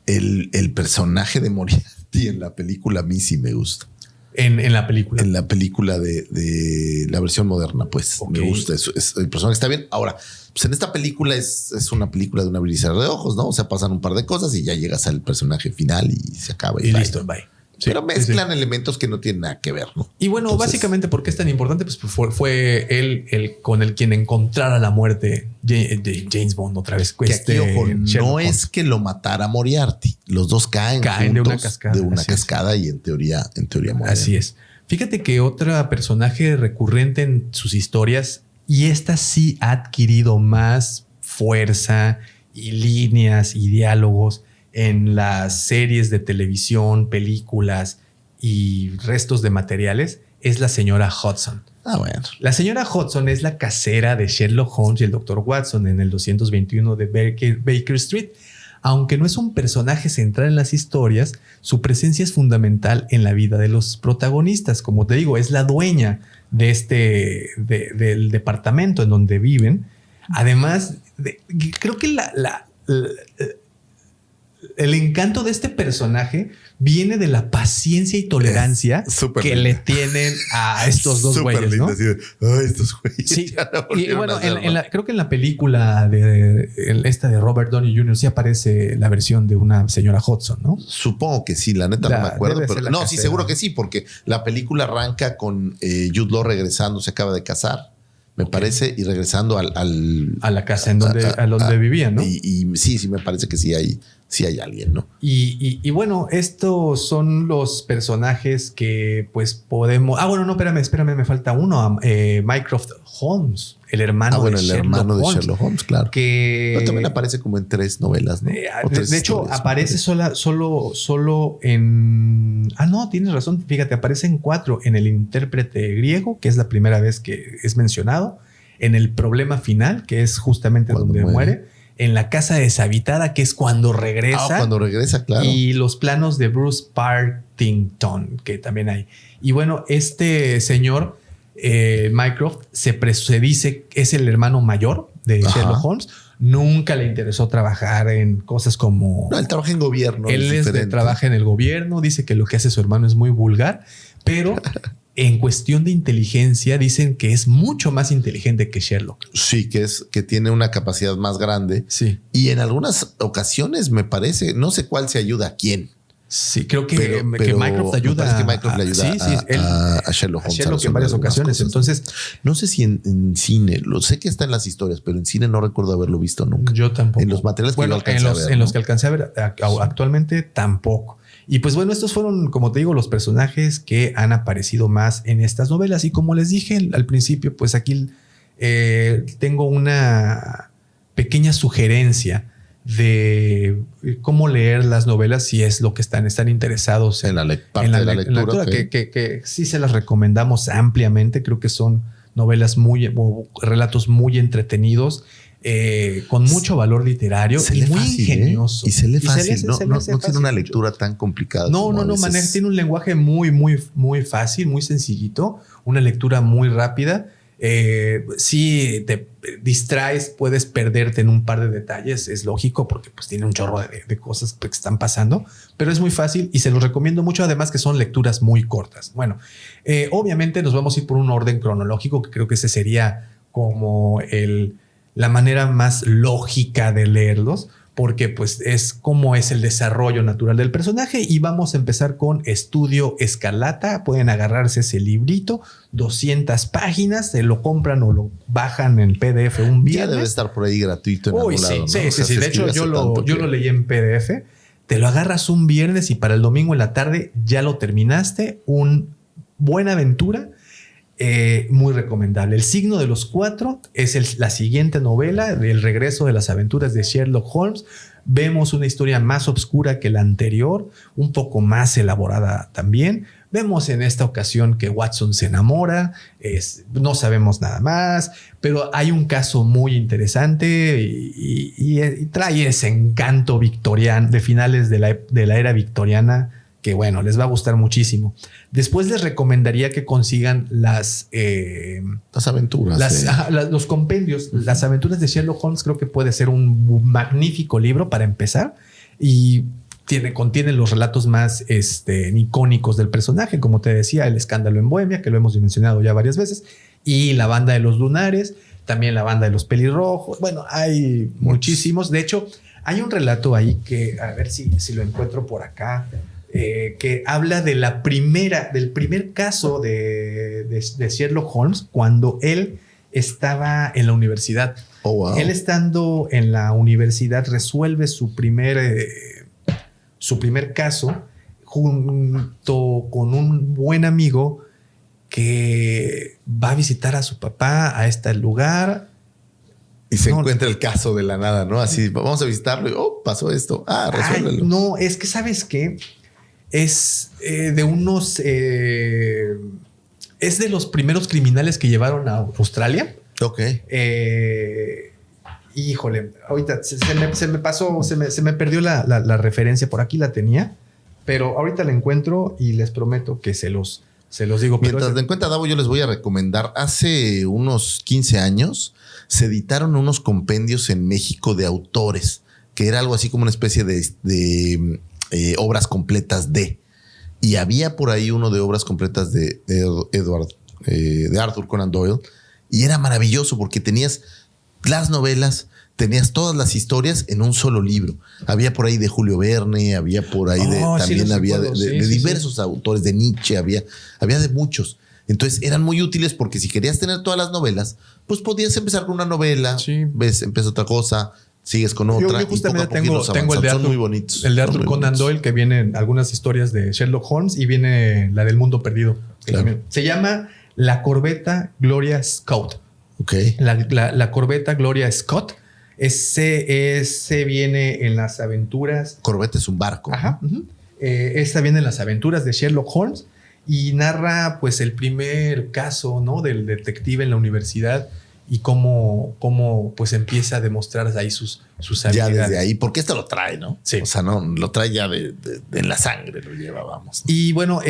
el personaje de Moriarty en la película a mí sí me gusta. En la película. En la película de la versión moderna, pues okay. Me gusta. El personaje está bien. Ahora, pues en esta película es una película de una brisa de ojos, ¿no? O sea, pasan un par de cosas y ya llegas al personaje final y se acaba. Y listo, bye. Sí, pero mezclan elementos que no tienen nada que ver, ¿no? Y bueno, entonces, básicamente, ¿por qué es tan importante? Pues fue él con el quien encontrara la muerte de James Bond otra vez. Que aquí, ojo, no es que lo matara Moriarty. Los dos caen juntos de una cascada y en teoría mueren. Así es. Fíjate que otro personaje recurrente en sus historias, y esta sí ha adquirido más fuerza y líneas y diálogos en las series de televisión, películas y restos de materiales, es la señora Hudson. Ah, bueno. La señora Hudson es la casera de Sherlock Holmes y el Dr. Watson en el 221 de Baker Street. Aunque no es un personaje central en las historias, su presencia es fundamental en la vida de los protagonistas. Como te digo, es la dueña de del departamento en donde viven. Además, creo que el encanto de este personaje viene de la paciencia y tolerancia que le tienen a estos dos güeyes, ¿no? Estos güeyes. Sí. Y bueno, creo que en la película de Robert Downey Jr. sí aparece la versión de una señora Hudson, ¿no? Supongo que sí, la neta no me acuerdo. Pero no, sí, seguro que sí, porque la película arranca con Jude Law regresando, se acaba de casar. Me parece, y regresando a la casa en donde vivían, ¿no? Y sí, me parece que sí hay alguien, ¿no? Y bueno, estos son los personajes que pues podemos... bueno, no, espérame, me falta uno. Mycroft Holmes, el hermano de Sherlock Holmes, claro. Que pero también aparece como en 3 novelas, ¿no? De hecho, aparece solo en... no, tienes razón. Fíjate, aparece en 4. En El intérprete griego, que es la primera vez que es mencionado. En El problema final, que es justamente donde muere. En La casa deshabitada, que es cuando regresa. Cuando regresa, claro. Y los planos de Bruce Partington, que también hay. Y bueno, este señor, Mycroft, se dice que es el hermano mayor de Sherlock Holmes. Nunca le interesó trabajar en cosas como... No, él trabaja en gobierno. Él trabaja en el gobierno. Dice que lo que hace su hermano es muy vulgar. Pero... en cuestión de inteligencia, dicen que es mucho más inteligente que Sherlock. Sí, que tiene una capacidad más grande. Sí. Y en algunas ocasiones me parece, no sé cuál se ayuda a quién. Sí, creo que Mycroft ayuda. Que Mycroft le ayuda a Sherlock Holmes. Sherlock en varias ocasiones. Entonces, no sé si en cine, lo sé que está en las historias, pero en cine no recuerdo haberlo visto nunca. Yo tampoco. En los materiales que yo alcancé a ver. En los que alcancé a ver actualmente tampoco. Y pues bueno, estos fueron, como te digo, los personajes que han aparecido más en estas novelas. Y como les dije al principio, pues aquí tengo una pequeña sugerencia de cómo leer las novelas si es lo que están interesados en la lectura. Que sí se las recomendamos ampliamente. Creo que son novelas relatos muy entretenidos. Con mucho valor literario y muy ingenioso. Y se lee fácil. No tiene una lectura tan complicada. No, tiene un lenguaje muy, muy, muy fácil, muy sencillito. Una lectura muy rápida. Si te distraes, puedes perderte en un par de detalles. Es lógico porque pues tiene un chorro de cosas que están pasando. Pero es muy fácil y se los recomiendo mucho. Además que son lecturas muy cortas. Bueno, obviamente nos vamos a ir por un orden cronológico que creo que ese sería como la manera más lógica de leerlos, porque pues es como es el desarrollo natural del personaje. Y vamos a empezar con Estudio Escarlata. Pueden agarrarse ese librito, 200 páginas, se lo compran o lo bajan en PDF un viernes. Ya debe estar por ahí gratuito en algún lado, ¿no? Sí. De hecho, yo lo leí en PDF. Te lo agarras un viernes y para el domingo en la tarde ya lo terminaste. Buena aventura. Muy recomendable. El signo de los 4 es la siguiente novela del regreso de las aventuras de Sherlock Holmes. Vemos una historia más oscura que la anterior, un poco más elaborada también. Vemos en esta ocasión que Watson se enamora, no sabemos nada más, pero hay un caso muy interesante y trae ese encanto victoriano de finales de la era victoriana que bueno, les va a gustar muchísimo. Después les recomendaría que consigan las aventuras. Los compendios. Las aventuras de Sherlock Holmes creo que puede ser un magnífico libro para empezar. Y contiene los relatos más icónicos del personaje. Como te decía, el escándalo en Bohemia, que lo hemos mencionado ya varias veces. Y la banda de los lunares. También la banda de los pelirrojos. Bueno, hay muchísimos. De hecho, hay un relato ahí que, a ver si lo encuentro por acá. Que habla del primer caso de Sherlock Holmes cuando él estaba en la universidad. Oh, wow. Él estando en la universidad resuelve su primer caso junto con un buen amigo que va a visitar a su papá a este lugar. Y se encuentra el caso de la nada, ¿no? Así, vamos a visitarlo y, pasó esto. Resuélvelo. No, es que ¿sabes qué? Es de los primeros criminales que llevaron a Australia. Ok. Híjole, ahorita se me pasó, se me perdió la referencia. Por aquí la tenía, pero ahorita la encuentro y les prometo que se los digo. Mientras la encuentra Davo, yo les voy a recomendar. Hace unos 15 años se editaron unos compendios en México de autores. que era algo así como una especie de obras completas de. Y había por ahí uno de obras completas de Arthur Conan Doyle. Y era maravilloso porque tenías las novelas, tenías todas las historias en un solo libro. Había por ahí de Julio Verne, había por ahí también había de diversos autores, de Nietzsche, había de muchos. Entonces eran muy útiles porque si querías tener todas las novelas, pues podías empezar con una novela, ves, empieza otra cosa, sigues con otra. Yo justamente tengo el de Arthur, son muy bonitos. El de Arthur Conan Doyle, que vienen algunas historias de Sherlock Holmes y viene la del Mundo Perdido. Claro. Se llama La Corbeta Gloria Scott. Okay. La Corbeta Gloria Scott. Ese viene en las aventuras. Corbeta es un barco. Ajá. Esta viene en las aventuras de Sherlock Holmes y narra pues el primer caso, ¿no? Del detective en la universidad y cómo pues empieza a demostrar ahí sus habilidades. Ya desde ahí, porque esto lo trae, ¿no? Sí. O sea, no, lo trae ya de la sangre, lo lleva, vamos. Y bueno,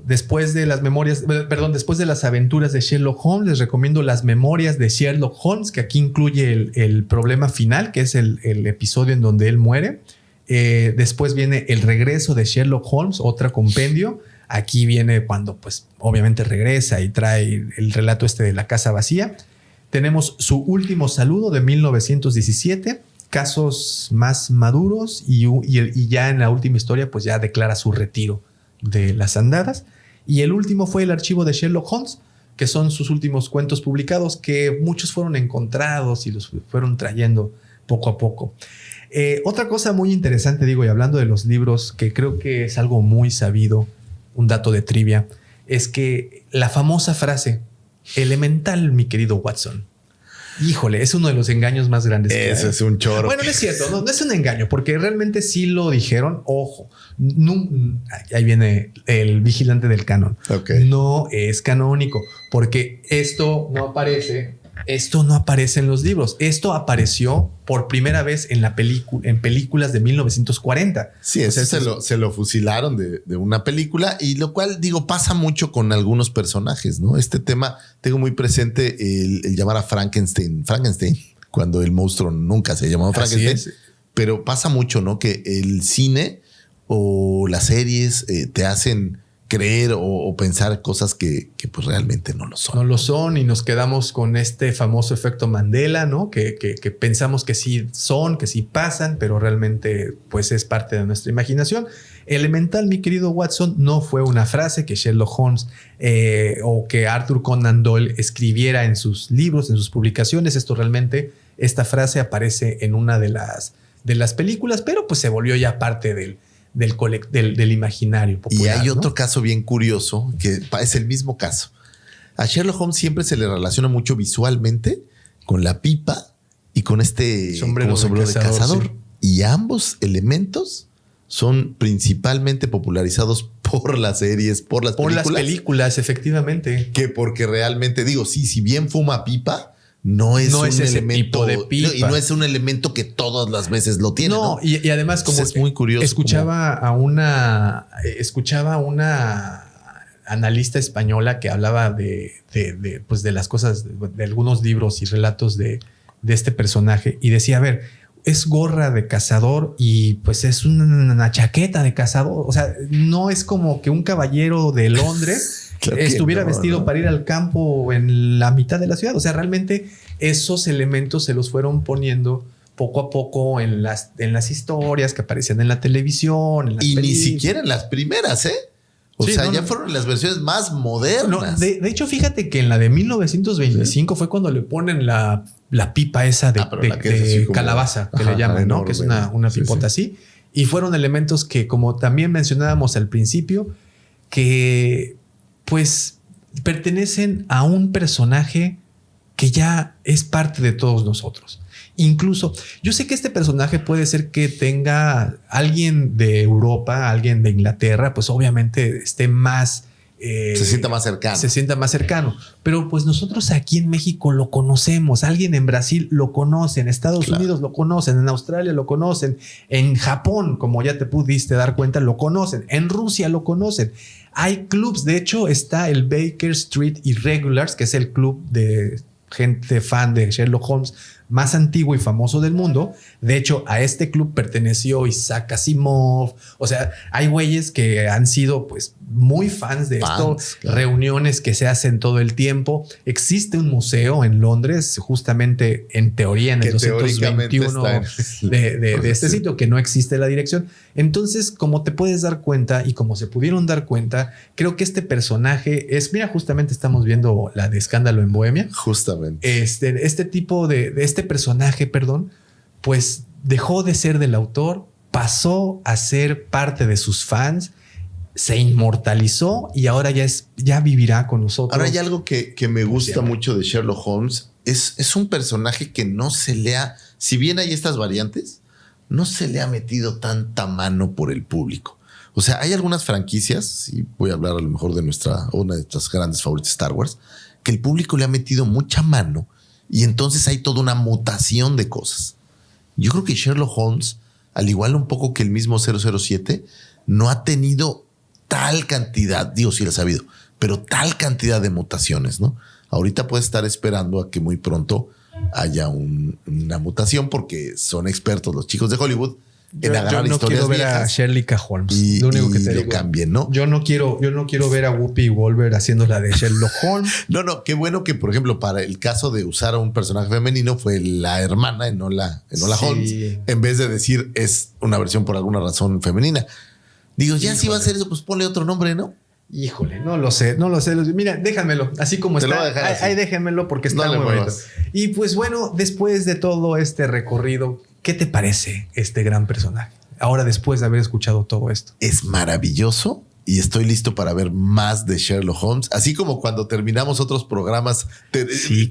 después de las aventuras de Sherlock Holmes, les recomiendo las memorias de Sherlock Holmes, que aquí incluye el problema final, que es el episodio en donde él muere. Después viene el regreso de Sherlock Holmes, otra compendio. Aquí viene cuando, pues, obviamente regresa y trae el relato de la casa vacía. Tenemos su último saludo de 1917, casos más maduros y ya en la última historia, pues ya declara su retiro de las andadas. Y el último fue el archivo de Sherlock Holmes, que son sus últimos cuentos publicados, que muchos fueron encontrados y los fueron trayendo poco a poco. Otra cosa muy interesante, y hablando de los libros, que creo que es algo muy sabido, un dato de trivia, es que la famosa frase, elemental, mi querido Watson. Híjole, es uno de los engaños más grandes que hay. Ese es un choro. Bueno, no es cierto, no es un engaño, porque realmente sí lo dijeron. Ojo, ahí viene el vigilante del canon. Okay. No es canónico, porque esto no aparece en los libros. Esto apareció por primera vez en películas de 1940. Sí, se lo fusilaron de una película, y lo cual, pasa mucho con algunos personajes, ¿no? Este tema, tengo muy presente el llamar a Frankenstein, cuando el monstruo nunca se llamó Frankenstein. Pero pasa mucho, ¿no? Que el cine o las series te hacen creer o pensar cosas que pues realmente no lo son. No lo son, y nos quedamos con este famoso efecto Mandela, ¿no? Que pensamos que sí son, que sí pasan, pero realmente pues es parte de nuestra imaginación. Elemental, mi querido Watson, no fue una frase que Sherlock Holmes o que Arthur Conan Doyle escribiera en sus libros, en sus publicaciones. Esta frase aparece en una de las películas, pero pues se volvió ya parte del imaginario popular. Y hay ¿no? otro caso bien curioso, que es el mismo caso. A Sherlock Holmes siempre se le relaciona mucho visualmente con la pipa y con este sombrero de cazador. Sí. Y ambos elementos son principalmente popularizados por las series, por las películas, efectivamente. Que porque realmente, si bien fuma pipa, no es un elemento de pipa. Y no es un elemento que todas las veces lo tiene. No, y además, como es muy curioso. Escuchaba a una analista española que hablaba de las cosas, de algunos libros y relatos de este personaje, y decía, a ver, es gorra de cazador y pues es una chaqueta de cazador. O sea, no es como que un caballero de Londres estuviera vestido para ir al campo en la mitad de la ciudad. O sea, realmente esos elementos se los fueron poniendo poco a poco en las historias que aparecían en la televisión. Y ni siquiera en las primeras, ¿eh? Ya fueron las versiones más modernas. De hecho, fíjate que en la de 1925 fue cuando le ponen la pipa esa de calabaza, que le llaman, ¿no? Que es una pipota así. Y fueron elementos que, como también mencionábamos al principio, que pues pertenecen a un personaje que ya es parte de todos nosotros. Incluso, yo sé que este personaje puede ser que tenga alguien de Europa, alguien de Inglaterra, pues obviamente esté más... se sienta más cercano. Pero pues nosotros aquí en México lo conocemos. Alguien en Brasil lo conoce, en Estados Unidos lo conocen, en Australia lo conocen, en Japón, como ya te pudiste dar cuenta, lo conocen, en Rusia lo conocen. Hay clubs, de hecho está el Baker Street Irregulars, que es el club de gente fan de Sherlock Holmes más antiguo y famoso del mundo. De hecho, a este club perteneció Isaac Asimov. O sea, hay güeyes que han sido pues muy fans de esto, claro. Reuniones que se hacen todo el tiempo. Existe un museo en Londres, justamente en teoría en el 221 de este sitio, que no existe la dirección. Entonces, como te puedes dar cuenta y como se pudieron dar cuenta, creo que este personaje es, mira, justamente estamos viendo la de Escándalo en Bohemia. Justamente. Este tipo de este personaje, perdón, pues dejó de ser del autor, pasó a ser parte de sus fans, se inmortalizó y ahora ya vivirá con nosotros. Ahora hay algo que me gusta mucho de Sherlock Holmes. Es un personaje que no se le ha, si bien hay estas variantes, no se le ha metido tanta mano por el público. O sea, hay algunas franquicias, y voy a hablar a lo mejor de una de nuestras grandes favoritas, Star Wars, que el público le ha metido mucha mano y entonces hay toda una mutación de cosas. Yo creo que Sherlock Holmes, al igual un poco que el mismo 007, no ha tenido tal cantidad, digo, sí lo ha sabido, pero tal cantidad de mutaciones, ¿no? Ahorita puede estar esperando a que muy pronto haya una mutación porque son expertos los chicos de Hollywood en agarrar yo no historias quiero ver viejas a Shirley K. Holmes. Y lo único que te le digo, cambien, ¿no? Yo no quiero ver a Whoopi Goldberg haciendo la de Sherlock Holmes. No, qué bueno que, por ejemplo, para el caso de usar a un personaje femenino fue la hermana Enola Holmes, en vez de decir es una versión por alguna razón femenina. Digo, ya si va a ser eso, pues ponle otro nombre, ¿no? Híjole, no lo sé. Mira, déjamelo así como está. Ahí déjenmelo porque está muy bonito. Y pues bueno, después de todo este recorrido, ¿qué te parece este gran personaje? Ahora, después de haber escuchado todo esto. Es maravilloso y estoy listo para ver más de Sherlock Holmes. Así como cuando terminamos otros programas,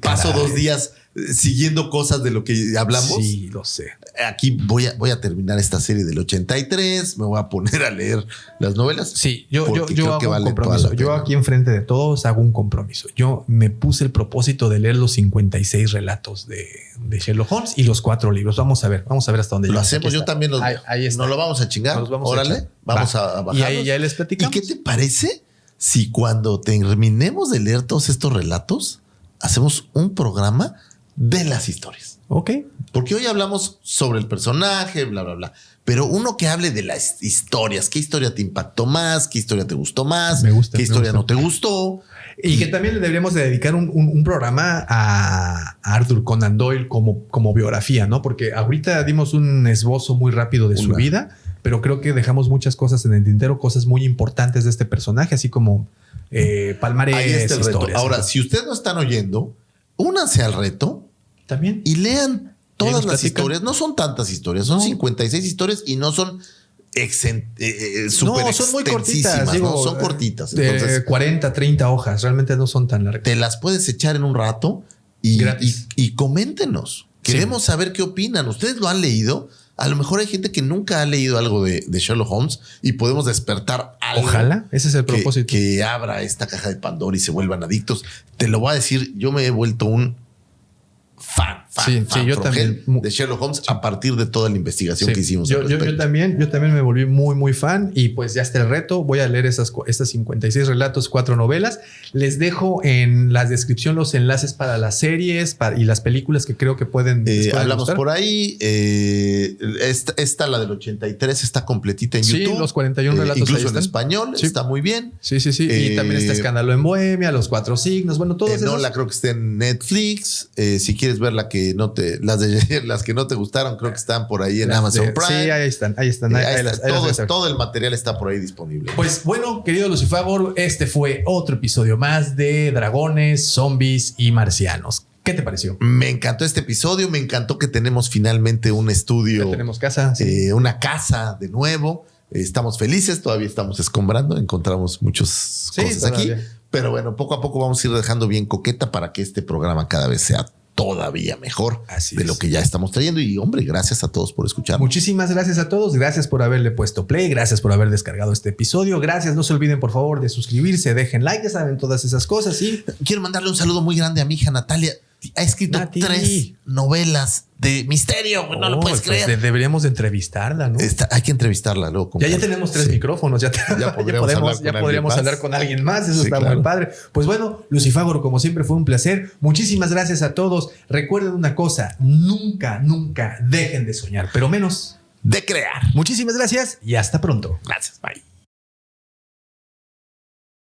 paso 2 días siguiendo cosas de lo que hablamos. Sí, lo sé. Aquí voy a terminar esta serie del 83. Me voy a poner a leer las novelas. Sí, yo hago un compromiso. Yo aquí enfrente de todos hago un compromiso. Yo me puse el propósito de leer los 56 relatos de Sherlock Holmes y los 4 libros. Vamos a ver hasta dónde lo hacemos. Yo también los veo. Ahí está. Nos lo vamos a chingar. Órale, vamos a bajar. Y ahí ya les platicamos. ¿Y qué te parece si cuando terminemos de leer todos estos relatos hacemos un programa de las historias? Ok. Porque hoy hablamos sobre el personaje, bla, bla, bla. Pero uno que hable de las historias. ¿Qué historia te impactó más? ¿Qué historia te gustó más? ¿Qué historia no te gustó? Y que también le deberíamos de dedicar un programa a Arthur Conan Doyle como biografía, ¿no? Porque ahorita dimos un esbozo muy rápido de su vida, pero creo que dejamos muchas cosas en el tintero, cosas muy importantes de este personaje, así como palmares, ahí está el historias. Reto. Ahora, si ustedes no están oyendo, únanse al reto también y lean todas las historias. No son tantas historias, son 56 historias y no son súper son muy cortitas, digo, ¿no? Son cortitas. Entonces, 40, 30 hojas, realmente no son tan largas. Te las puedes echar en un rato y coméntenos. Queremos saber qué opinan. ¿Ustedes lo han leído? A lo mejor hay gente que nunca ha leído algo de Sherlock Holmes y podemos despertar algo. Ojalá, ese es el propósito. Que abra esta caja de Pandora y se vuelvan adictos. Te lo voy a decir, yo me he vuelto un fan yo también de Sherlock Holmes a partir de toda la investigación que hicimos. Yo también me volví muy, muy fan y pues ya está el reto. Voy a leer estas 56 relatos, 4 novelas. Les dejo en la descripción los enlaces para las series y las películas que creo que pueden hablamos gustar. Por ahí. Esta, la del 83, está completita en YouTube. Sí, los 41 relatos incluso en español. Está muy bien. Sí. Y también está Escándalo en Bohemia, Los 4 signos. Bueno, todos esos. No, creo que está en Netflix. Si quieres ver las que no te gustaron, creo que están por ahí en Amazon Prime. Sí, ahí están. Todo el material está por ahí disponible. Pues bueno, querido Lucifagor, este fue otro episodio más de Dragones, Zombies y Marcianos. ¿Qué te pareció? Me encantó este episodio. Me encantó que tenemos finalmente un estudio. Ya tenemos casa. Sí. Una casa de nuevo. Estamos felices. Todavía estamos escombrando. Encontramos muchas cosas aquí. Pero bueno, poco a poco vamos a ir dejando bien coqueta para que este programa cada vez sea todavía mejor de lo que ya estamos trayendo. Y hombre, gracias a todos por escuchar. Muchísimas gracias a todos. Gracias por haberle puesto play. Gracias por haber descargado este episodio. Gracias. No se olviden, por favor, de suscribirse. Dejen like. Ya saben todas esas cosas. Y quiero mandarle un saludo muy grande a mi hija Natalia. Ha escrito 3 novelas de misterio. No lo puedes creer. Deberíamos de entrevistarla, ¿no? Hay que entrevistarla luego. Ya tenemos 3 micrófonos. Ya podríamos hablar con alguien más. Eso está muy padre. Pues bueno, Lucifagor, como siempre, fue un placer. Muchísimas gracias a todos. Recuerden una cosa. Nunca dejen de soñar, pero menos de crear. Muchísimas gracias y hasta pronto. Gracias. Bye.